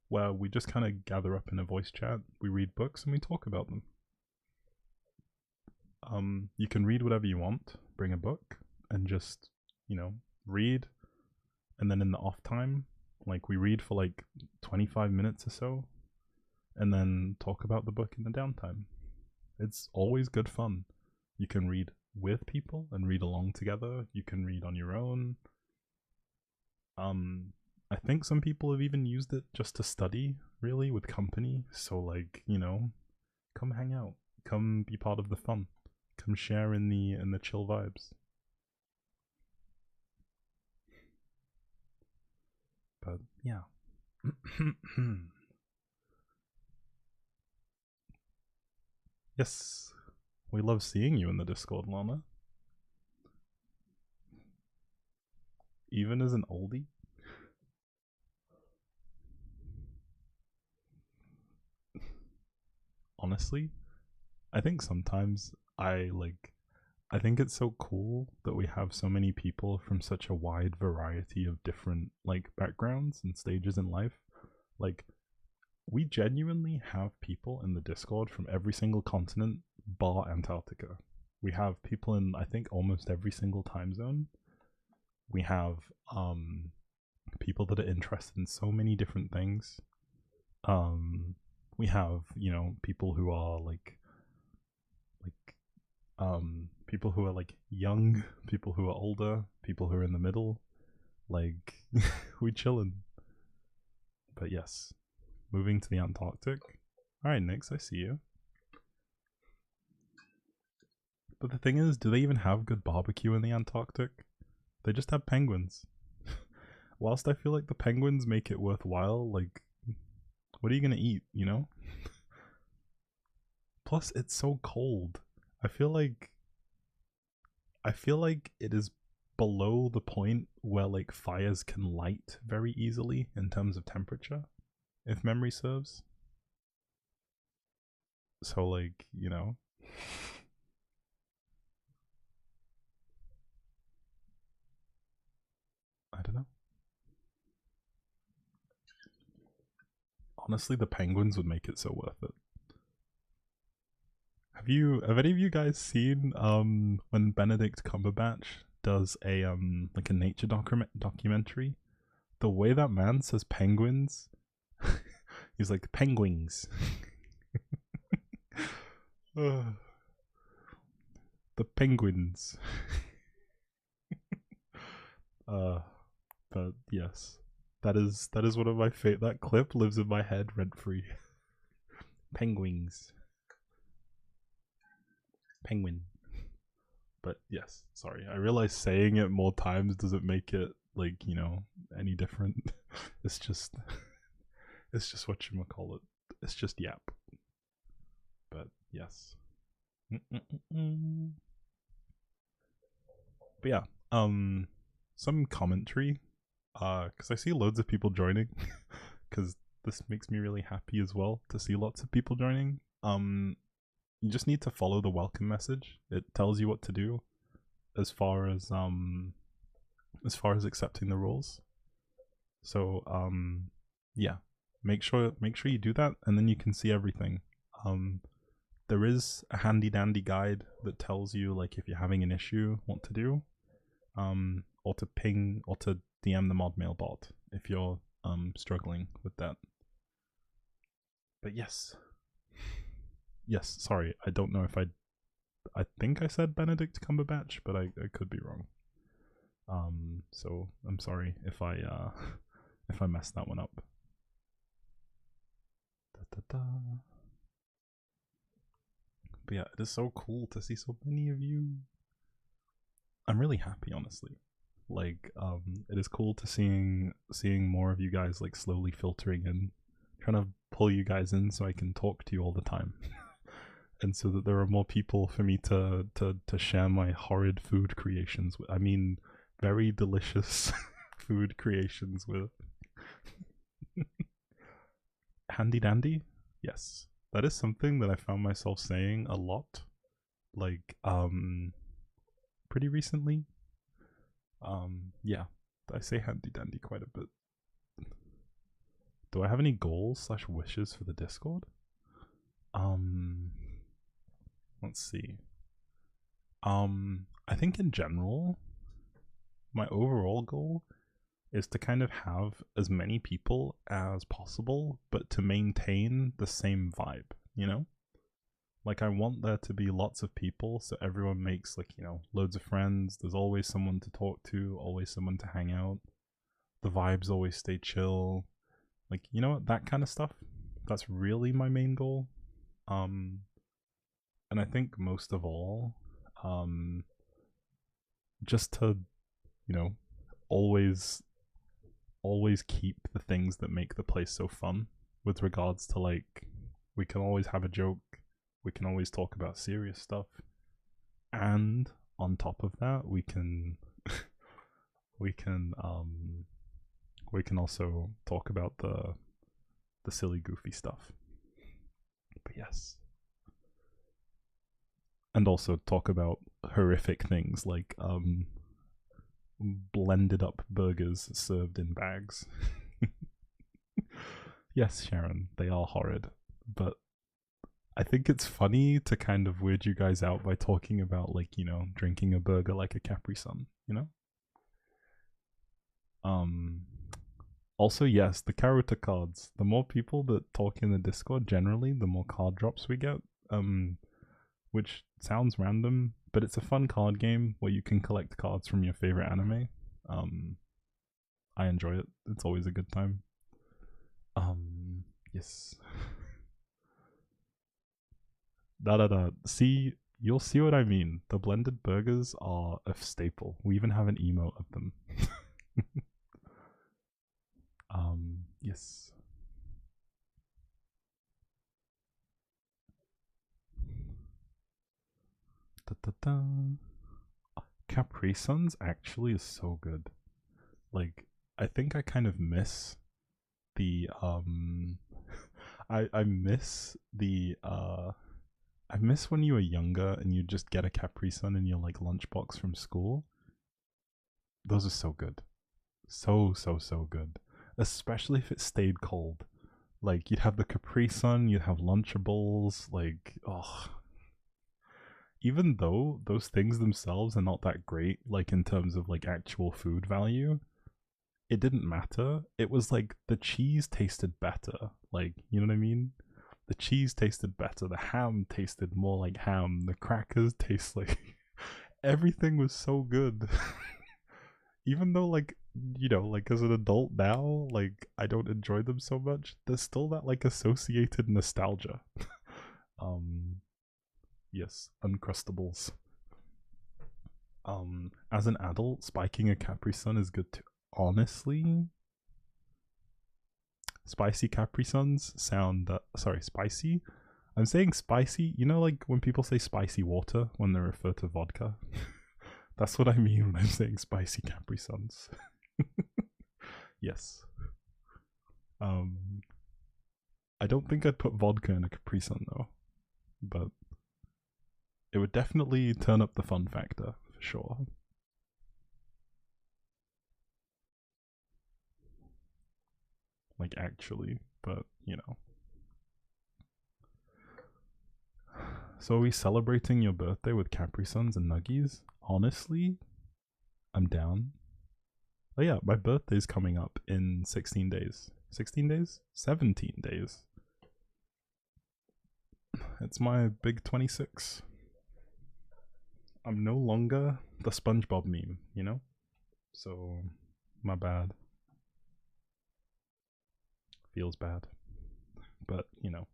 Speaker 1: Where we just kind of gather up in a voice chat, we read books and we talk about them. You can read whatever you want, bring a book, and just, read. And then in the off time, like we read for like 25 minutes or so, and then talk about the book in the downtime. It's always good fun. You can read with people and read along together. You can read on your own. I think some people have even used it just to study, really, with company. So, like, come hang out, come be part of the fun, come share in the chill vibes. But yeah. Yes, we love seeing you in the Discord, Lana. Even as an oldie. Honestly, I think sometimes I think it's so cool that we have so many people from such a wide variety of different like backgrounds and stages in life. Like we genuinely have people in the Discord from every single continent bar Antarctica. We have people in I think almost every single time zone. We have people that are interested in so many different things. We have, people who are people who are like young, people who are older, people who are in the middle. Like we chillin'. But yes, moving to the Antarctic. All right, Nix, I see you. But the thing is, do they even have good barbecue in the Antarctic? They just have penguins. Whilst I feel like the penguins make it worthwhile, like, what are you gonna eat, Plus, it's so cold. I feel like it is below the point where like fires can light very easily in terms of temperature, if memory serves. So like, I don't know. Honestly, the penguins would make it so worth it. Have any of you guys seen when Benedict Cumberbatch does a like a nature documentary? The way that man says penguins, he's like penguins. The penguins. But yes, that is one of my favorite. That clip lives in my head rent free. Penguins. Penguin. But yes, sorry. I realize saying it more times doesn't make it like, any different. It's just what you call it. It's just yap. But yes. But yeah, some commentary. Because I see loads of people joining. Because this makes me really happy as well to see lots of people joining. You just need to follow the welcome message. It tells you what to do as far as accepting the rules. So yeah. make sure you do that, and then you can see everything. There is a handy dandy guide that tells you like if you're having an issue, what to do, or to ping or to DM the modmail bot if you're struggling with that. But yes, sorry, I don't know if I think I said Benedict Cumberbatch, but I could be wrong. So I'm sorry if I if I messed that one up. But yeah, it is so cool to see so many of you. I'm really happy, honestly. Like, it is cool to seeing more of you guys like slowly filtering in, trying to pull you guys in so I can talk to you all the time. And so that there are more people for me to share my horrid food creations with. I mean, very delicious food creations with. Handy dandy? Yes. That is something that I found myself saying a lot. Like, pretty recently. Yeah. I say handy dandy quite a bit. Do I have any goals / wishes for the Discord? Let's see. I think in general, my overall goal is to kind of have as many people as possible, but to maintain the same vibe, you know? Like, I want there to be lots of people, so everyone makes, like, you know, loads of friends. There's always someone to talk to, always someone to hang out. The vibes always stay chill. Like, you know what? That kind of stuff. That's really my main goal. And I think most of all, just to, you know, always keep the things that make the place so fun, with regards to, like, we can always have a joke, we can always talk about serious stuff, and on top of that we can we can also talk about the silly goofy stuff. But yes, and also talk about horrific things like blended up burgers served in bags. Yes, Sharon, they are horrid, but I think it's funny to kind of weird you guys out by talking about, like, you know, drinking a burger like a Capri Sun, you know? Also, yes, the Karuta cards. The more people that talk in the Discord, generally, the more card drops we get. Which sounds random, but it's a fun card game where you can collect cards from your favorite anime. I enjoy it. It's always a good time. Yes. See, you'll see what I mean. The blended burgers are a staple. We even have an emote of them. Yes. Capri Suns actually is so good. Like, I think I kind of miss the I miss the I miss when you were younger and you just get a Capri Sun in your like lunchbox from school. Those are so good. So good. Especially if it stayed cold. Like, you'd have the Capri Sun, you'd have Lunchables, like, oh. Even though those things themselves are not that great, like in terms of like actual food value, it didn't matter. It was like the cheese tasted better. Like, you know what I mean? The cheese tasted better. The ham tasted more like ham. The crackers taste like everything was so good. Even though, like, you know, like as an adult now, like I don't enjoy them so much, there's still that like associated nostalgia. Yes, Uncrustables. As an adult, spiking a Capri Sun is good too. Honestly, spicy Capri Suns sound sorry, spicy. I'm saying spicy. You know, like when people say spicy water when they refer to vodka. That's what I mean when I'm saying spicy Capri Suns. Yes. I don't think I'd put vodka in a Capri Sun though, but it would definitely turn up the fun factor for sure. like actually, but you know. So are we celebrating your birthday with Capri Suns and Nuggies? Honestly, I'm down. Oh yeah, my birthday's coming up in 16 days. 16 days? 17 days. It's my big 26. I'm no longer the SpongeBob meme, you know? So, my bad. Feels bad. But, you know,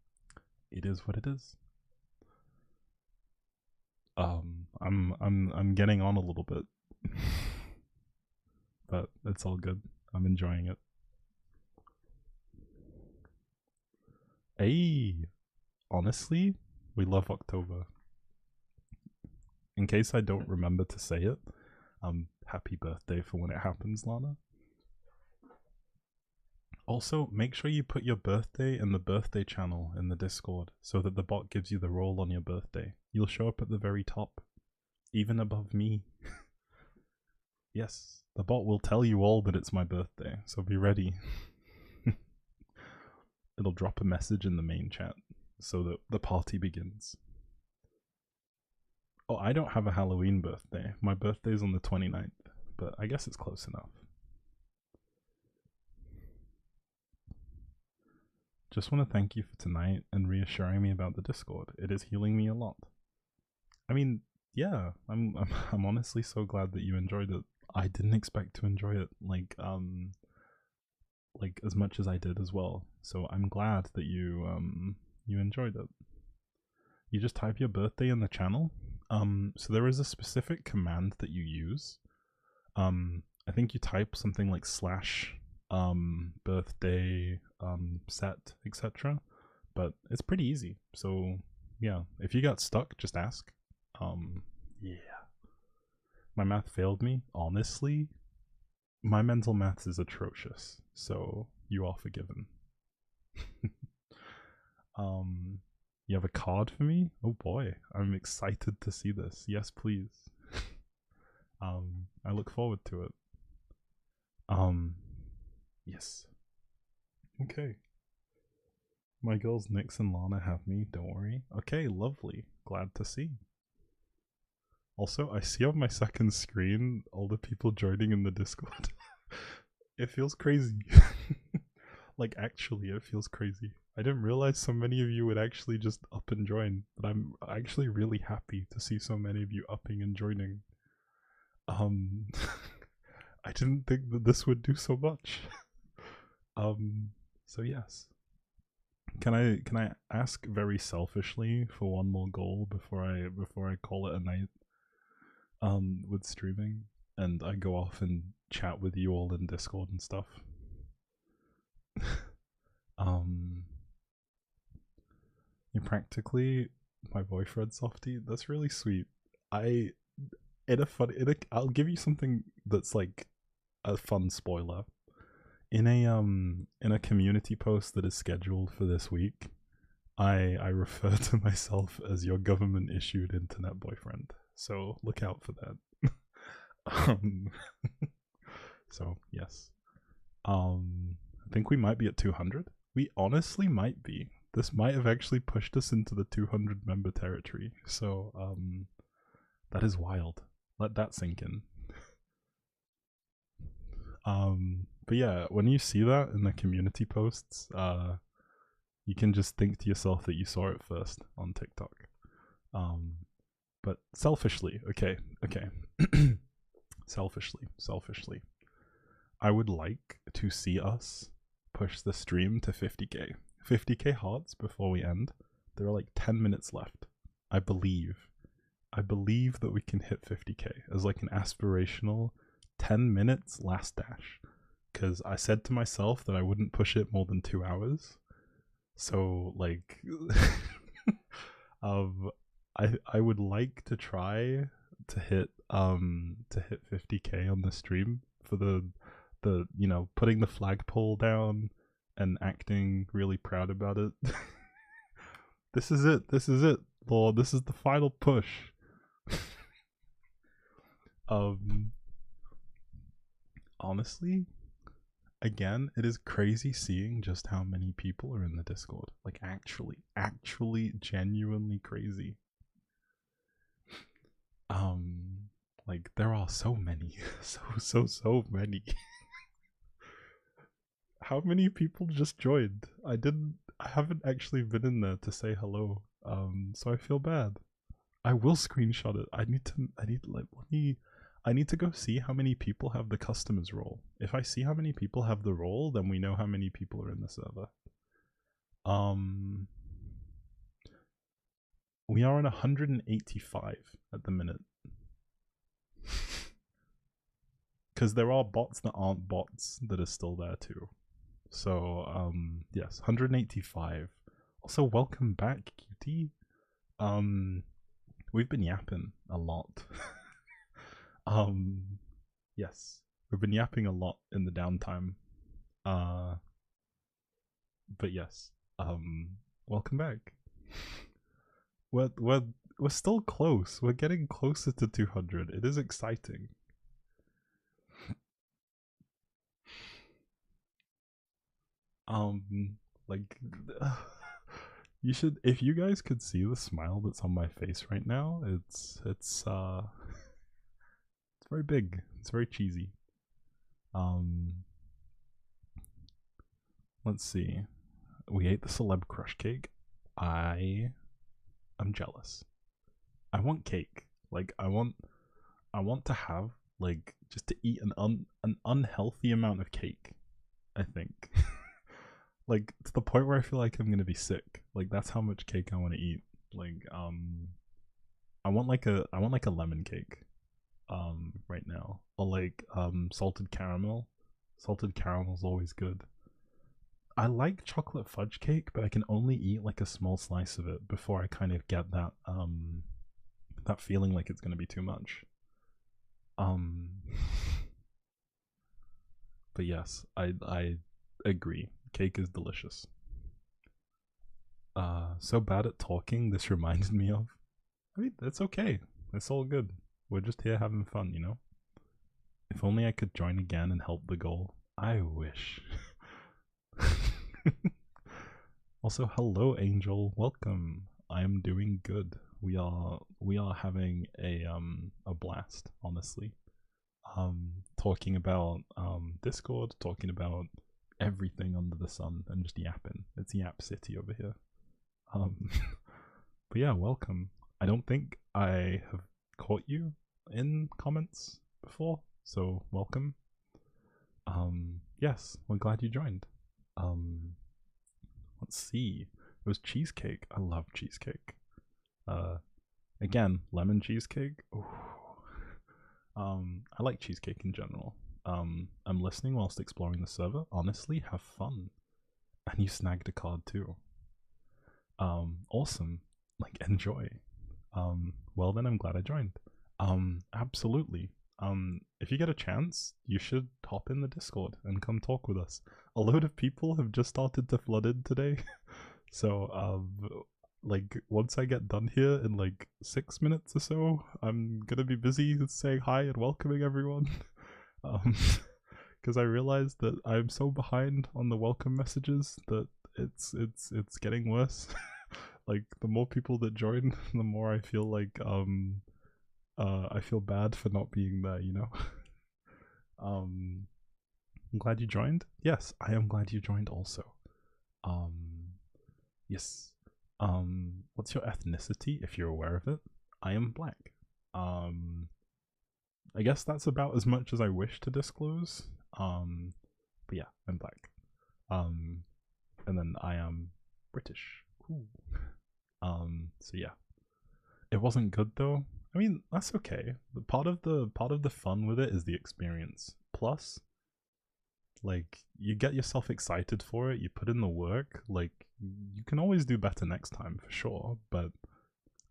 Speaker 1: it is what it is. I'm getting on a little bit. But it's all good. I'm enjoying it. Hey, honestly, we love October. In case I don't remember to say it, happy birthday for when it happens, Lana. Also, make sure you put your birthday in the birthday channel in the Discord so that the bot gives you the role on your birthday. You'll show up at the very top, even above me. Yes, the bot will tell you all that it's my birthday, so be ready. It'll drop a message in the main chat so that the party begins. Oh, I don't have a Halloween birthday. My birthday's on the 29th, but I guess it's close enough. Just want to thank you for tonight and reassuring me about the Discord. It is healing me a lot. I mean, yeah, I'm honestly so glad that you enjoyed it. I didn't expect to enjoy it like as much as I did as well. So I'm glad that you enjoyed it. You just type your birthday in the channel. So there is a specific command that you use. I think you type something like / birthday set, etc. But it's pretty easy. So yeah, if you got stuck, just ask. Yeah. My math failed me, honestly. My mental math is atrocious, so you are forgiven. You have a card for me? Oh boy, I'm excited to see this. Yes, please. I look forward to it. Yes. Okay. My girls Nyx and Lana have me, don't worry. Okay, lovely. Glad to see. Also, I see on my second screen all the people joining in the Discord. It feels crazy. Like, actually, it feels crazy. I didn't realize so many of you would actually just up and join, but I'm actually really happy to see so many of you upping and joining. I didn't think that this would do so much. So yes. Can I ask very selfishly for one more goal before I call it a night? With streaming, and I go off and chat with you all in Discord and stuff. You're practically my boyfriend, Softy. That's really sweet. I'll give you something that's like a fun spoiler. In a community post that is scheduled for this week, I refer to myself as your government issued internet boyfriend. So look out for that. So yes. I think we might be at 200. We honestly might be. This might have actually pushed us into the 200 member territory. So that is wild. Let that sink in. But yeah, when you see that in the community posts, you can just think to yourself that you saw it first on TikTok. But selfishly, okay. selfishly, I would like to see us push the stream to 50k. 50k hearts before we end. There are like 10 minutes left. I believe that we can hit 50k as like an aspirational 10 minutes last dash. Because I said to myself that I wouldn't push it more than 2 hours. So like I would like to try to hit 50k on the stream for the you know, putting the flagpole down and acting really proud about it. This is it, Lord. This is the final push. Honestly, Again, it is crazy seeing just how many people are in the Discord. Like, actually, genuinely crazy. Like, there are so many. So many. How many people just joined? I haven't actually been in there to say hello. So I feel bad. I will screenshot it. I need to go see how many people have the customers role. If I see how many people have the role, then we know how many people are in the server. We are on 185 at the minute. Because there are bots that aren't bots that are still there too. So, yes, 185. Also, welcome back, cutie. We've been yapping a lot. Yes, we've been yapping a lot in the downtime. But yes, welcome back. We're still close. We're getting closer to 200. It is exciting. Like, you should, if you guys could see the smile that's on my face right now, it's very big. It's very cheesy. Let's see. We ate the celeb crush cake. I am jealous. I want cake. Like, I want to have, like, just to eat an unhealthy amount of cake, I think. Like, to the point where I feel like I'm gonna be sick. Like, that's how much cake I want to eat. Like, I want like a lemon cake, right now, or like salted caramel. Salted caramel's always good. I like chocolate fudge cake, but I can only eat like a small slice of it before I kind of get that feeling like it's gonna be too much. But yes, I agree. Cake is delicious. So bad at talking, this reminds me of. I mean, it's okay. It's all good. We're just here having fun, you know? If only I could join again and help the goal. I wish. Also, hello, Angel. Welcome. I am doing good. We are having a blast, honestly. Talking about Discord, talking about everything under the sun, and just yapping. It's Yap City over here. But yeah, welcome. I don't think I have caught you in comments before, so welcome. Yes, we're glad you joined. Let's see. It was cheesecake. I love cheesecake. Again, lemon cheesecake. Ooh. I like cheesecake in general. I'm listening whilst exploring the server. Honestly, have fun. And you snagged a card too. Awesome. Like, enjoy. Well then, I'm glad I joined. Absolutely. If you get a chance, you should hop in the Discord and come talk with us. A load of people have just started to flood in today. So, like, once I get done here in like 6 minutes or so, I'm gonna be busy saying hi and welcoming everyone. Because I realized that I'm so behind on the welcome messages that it's getting worse. Like, the more people that join, the more I feel like I feel bad for not being there, you know? I'm glad you joined. Yes, I am glad you joined also. Yes. What's your ethnicity, if you're aware of it? I am black. I guess that's about as much as I wish to disclose. But yeah, I'm black. And then I am British. Ooh. So yeah. It wasn't good though. I mean, that's okay. The part of the fun with it is the experience. Plus, like, you get yourself excited for it, you put in the work, like, you can always do better next time for sure, but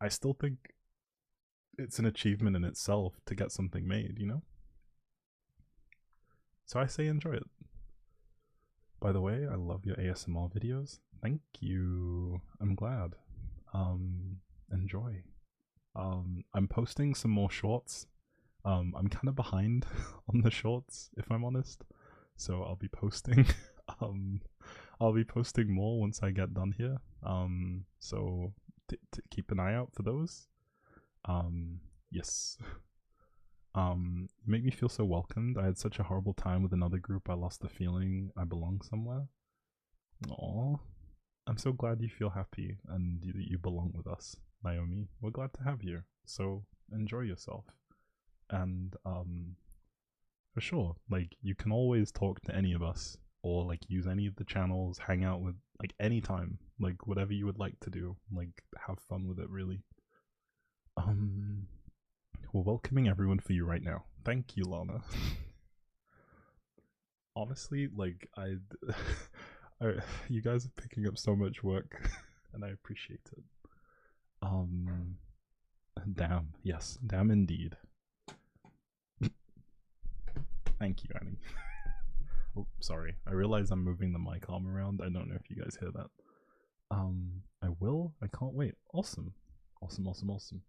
Speaker 1: I still think it's an achievement in itself to get something made, you know? So I say enjoy it. By the way, I love your ASMR videos. Thank you. I'm glad. Enjoy. I'm posting some more shorts. I'm kind of behind on the shorts, if I'm honest. So I'll be posting I'll be posting more once I get done here. So keep an eye out for those. Yes. You make me feel so welcomed. I had such a horrible time with another group. I lost the feeling I belong somewhere. Aww. I'm so glad you feel happy and you belong with us, Naomi. We're glad to have you. So enjoy yourself. And for sure, like you can always talk to any of us or like use any of the channels, hang out with like anytime, like whatever you would like to do, like have fun with it really. We're welcoming everyone for you right now. Thank you, Lana. Honestly, like you guys are picking up so much work and I appreciate it. Damn, yes, damn indeed. Thank you, Annie. Oh, sorry. I realize I'm moving the mic arm around. I don't know if you guys hear that. I will. I can't wait. Awesome. Awesome, awesome, awesome.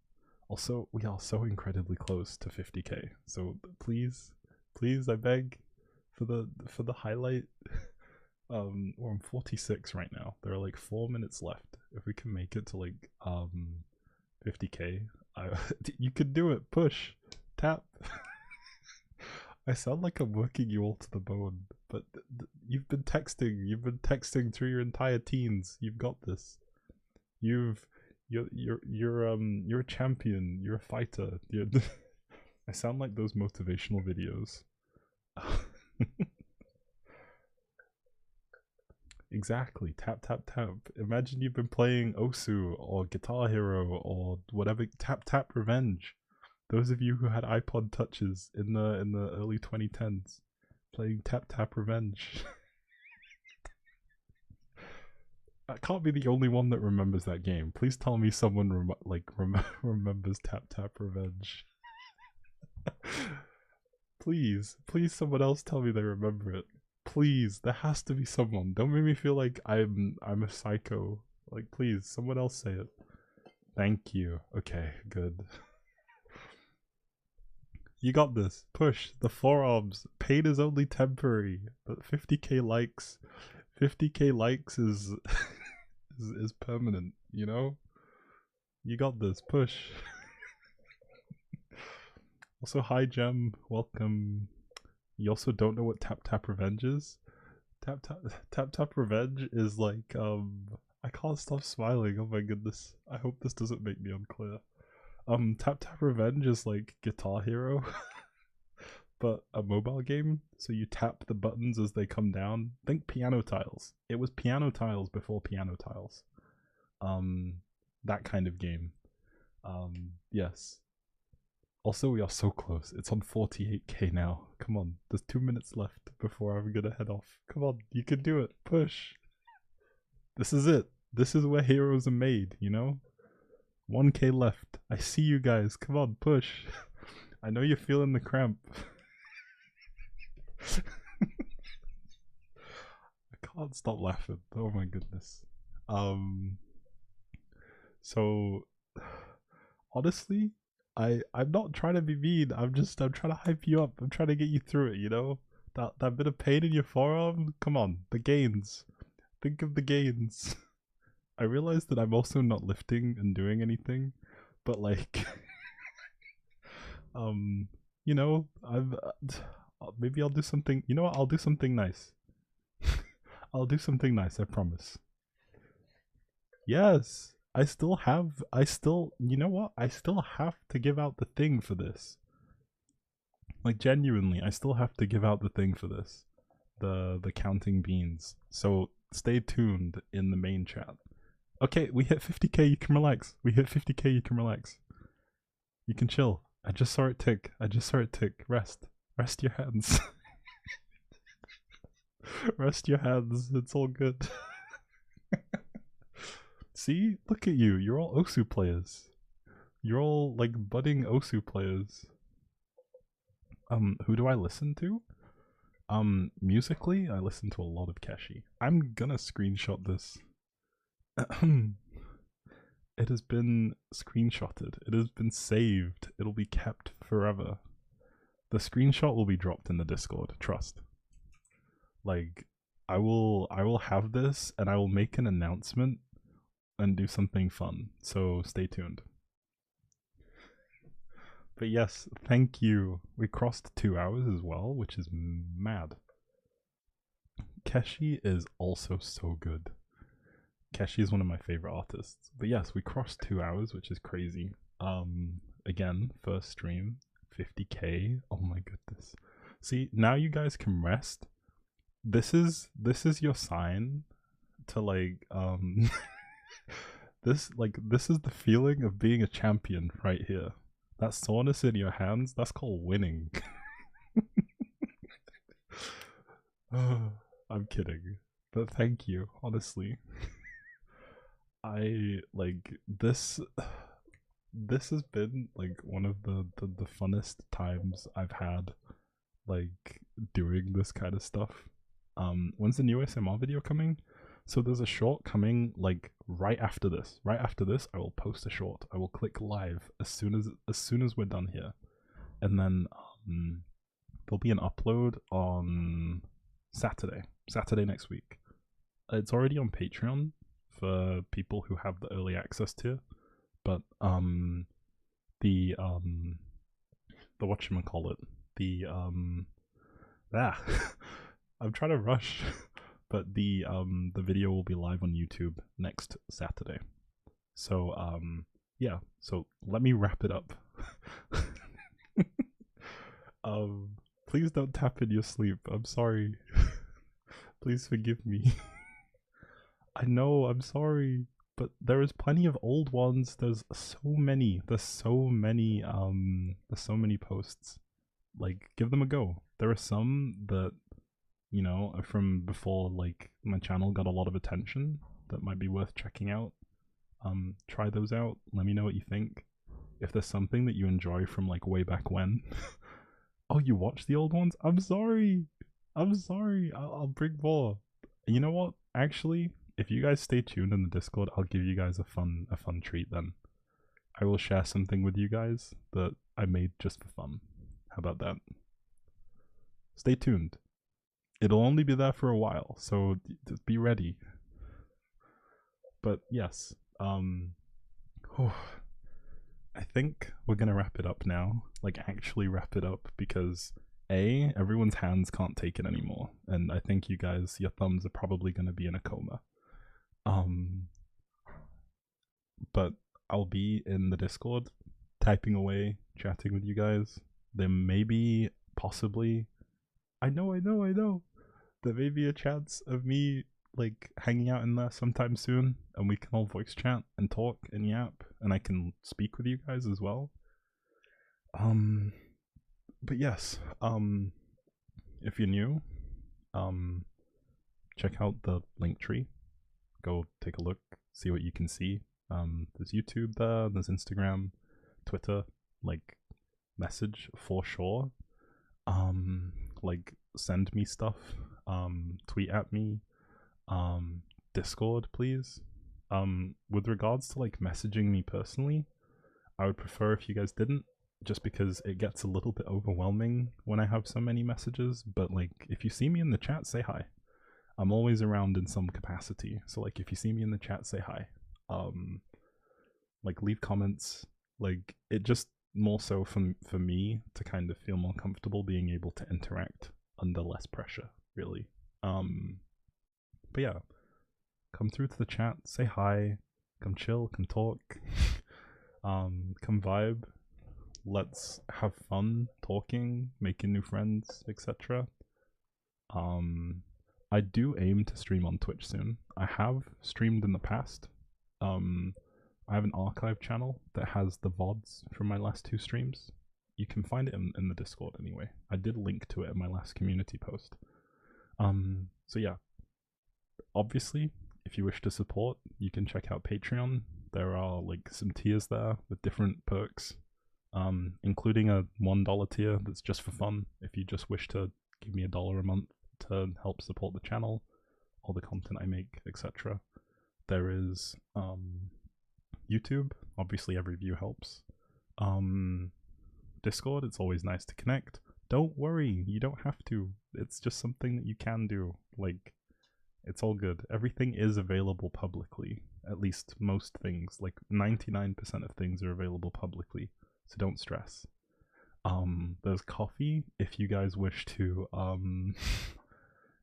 Speaker 1: Also, we are so incredibly close to 50k. So please, please, I beg, for the highlight. We're on 46 right now. There are like 4 minutes left. If we can make it to like 50k, you could do it. Push, tap. I sound like I'm working you all to the bone, but you've been texting through your entire teens. You've got this. You're a champion. You're a fighter. I sound like those motivational videos. Exactly. Tap tap tap. Imagine you've been playing Osu or Guitar Hero or whatever. Tap tap revenge. Those of you who had iPod touches in the early 2010s, playing Tap Tap Revenge. I can't be the only one that remembers that game. Please tell me someone remembers Tap Tap Revenge. Please, please, someone else tell me they remember it. Please, there has to be someone. Don't make me feel like I'm a psycho. Like, please, someone else say it. Thank you. Okay, good. You got this. Push the forearms. Pain is only temporary, but 50k likes, 50k likes is is permanent. You know. You got this. Push. Also, hi Gem. Welcome. You also don't know what Tap Tap Revenge is. Tap Tap Revenge is like I can't stop smiling. Oh my goodness. I hope this doesn't make me unclear. Tap Tap Revenge is like Guitar Hero, but a mobile game. So you tap the buttons as they come down. Think piano tiles. It was piano tiles before piano tiles. That kind of game. Yes. Also, we are so close. It's on 48k now. Come on, there's 2 minutes left before I'm gonna head off. Come on, you can do it. Push. This is it. This is where heroes are made, you know? 1k left. I see you guys. Come on, push. I know you're feeling the cramp. I can't stop laughing. Oh my goodness. So honestly, I'm not trying to be mean. I'm trying to hype you up. I'm trying to get you through it, you know? That bit of pain in your forearm? Come on, the gains. Think of the gains. I realize that I'm also not lifting and doing anything, but like, you know, maybe I'll do something. You know what? I'll do something nice. I'll do something nice. I promise. Yes, you know what? I still have to give out the thing for this. Like genuinely, I still have to give out the thing for this. The counting beans. So stay tuned in the main chat. Okay, we hit 50k, you can relax. We hit 50k, you can relax. You can chill. I just saw it tick. Rest. Rest your hands. Rest your hands. It's all good. See? Look at you. You're all Osu players. You're all like budding Osu players. Who do I listen to? Musically, I listen to a lot of Keshi. I'm gonna screenshot this. It has been screenshotted. It has been saved. It'll be kept forever. The screenshot will be dropped in the Discord, trust. Like, I will have this, and I will make an announcement and do something fun. So stay tuned. But yes, thank you. We crossed 2 hours as well, which is mad. Keshi is also so good. Keshi is one of my favorite artists. But yes, we crossed 2 hours, which is crazy. Again, first stream, 50k. Oh my goodness. See, now you guys can rest. This is your sign to like this is the feeling of being a champion right here. That soreness in your hands, that's called winning. I'm kidding. But thank you, honestly. I like this has been like one of the funnest times I've had like doing this kind of stuff. When's the new ASMR video coming? So there's a short coming like right after this. Right after this, I will post a short. I will click live as soon as we're done here, and then there'll be an upload on Saturday next week. It's already on Patreon for people who have the early access tier, but the whatchamacallit, the I'm trying to rush, but the video will be live on YouTube next Saturday. So yeah, so let me wrap it up. Please don't tap in your sleep. I'm sorry. Please forgive me. I know, I'm sorry, but there is plenty of old ones. There's so many posts. Like, give them a go. There are some that, you know, are from before like my channel got a lot of attention that might be worth checking out. Try those out. Let me know what you think. If there's something that you enjoy from like way back when. Oh, you watch the old ones? I'm sorry. I'll bring more. You know what? Actually, if you guys stay tuned in the Discord, I'll give you guys a fun treat then. I will share something with you guys that I made just for fun. How about that? Stay tuned. It'll only be there for a while, so be ready. But yes, I think we're gonna wrap it up now. Like, actually wrap it up, because everyone's hands can't take it anymore, and I think you guys, your thumbs are probably gonna be in a coma. But I'll be in the Discord, typing away, chatting with you guys. There may be, possibly, I know, there may be a chance of me like hanging out in there sometime soon, and we can all voice chat and talk and yap, and I can speak with you guys as well. But yes, if you're new, check out the link tree. Go take a look, see what you can see. There's YouTube there, there's Instagram, Twitter, like message for sure. Like send me stuff, tweet at me, Discord please. With regards to like messaging me personally, I would prefer if you guys didn't, just because it gets a little bit overwhelming when I have so many messages. But like, if you see me in the chat, say hi. I'm always around in some capacity, so like if you see me in the chat, say hi. Like leave comments. Like, it just more so for me to kind of feel more comfortable being able to interact under less pressure, really. But yeah, come through to the chat, say hi, come chill, come talk, come vibe. Let's have fun talking, making new friends, etc. I do aim to stream on Twitch soon. I have streamed in the past. I have an archive channel that has the VODs from my last 2 streams. You can find it in the Discord anyway. I did link to it in my last community post. So yeah. Obviously, if you wish to support, you can check out Patreon. There are like some tiers there with different perks, including a $1 tier that's just for fun. If you just wish to give me $1 a month to help support the channel, all the content I make, etc. There is YouTube. Obviously, every view helps. Discord, it's always nice to connect. Don't worry, you don't have to. It's just something that you can do. Like, it's all good. Everything is available publicly. At least most things. Like 99% of things are available publicly. So don't stress. There's coffee if you guys wish to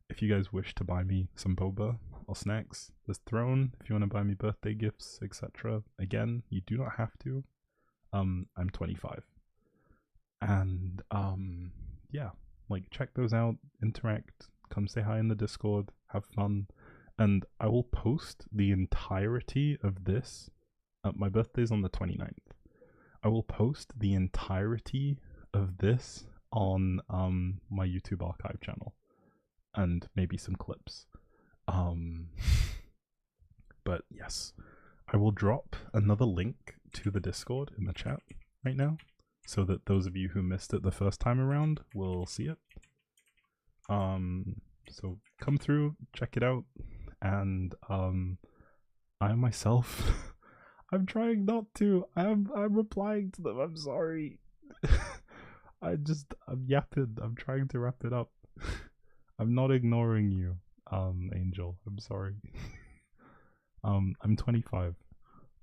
Speaker 1: if you guys wish to buy me some boba or snacks. There's Throne if you want to buy me birthday gifts, etc. Again, you do not have to. I'm 25. And yeah, like check those out, interact, come say hi in the Discord, have fun. And I will post the entirety of this. My birthday's on the 29th. I will post the entirety of this on my YouTube archive channel and maybe some clips. But yes, I will drop another link to the Discord in the chat right now so that those of you who missed it the first time around will see it. So come through, check it out, and I myself I'm trying not to. I'm replying to them. I'm sorry. I'm yapping. I'm trying to wrap it up. I'm not ignoring you, Angel. I'm sorry. I'm 25.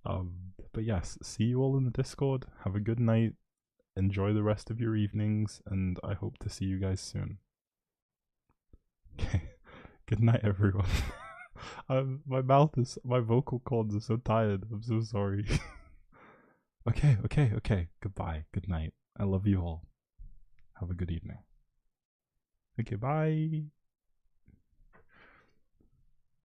Speaker 1: But yes, see you all in the Discord. Have a good night. Enjoy the rest of your evenings, and I hope to see you guys soon. Okay. Good night, everyone. My vocal cords are so tired. I'm so sorry. Okay. Goodbye. Good night. I love you all. Have a good evening. Okay, bye.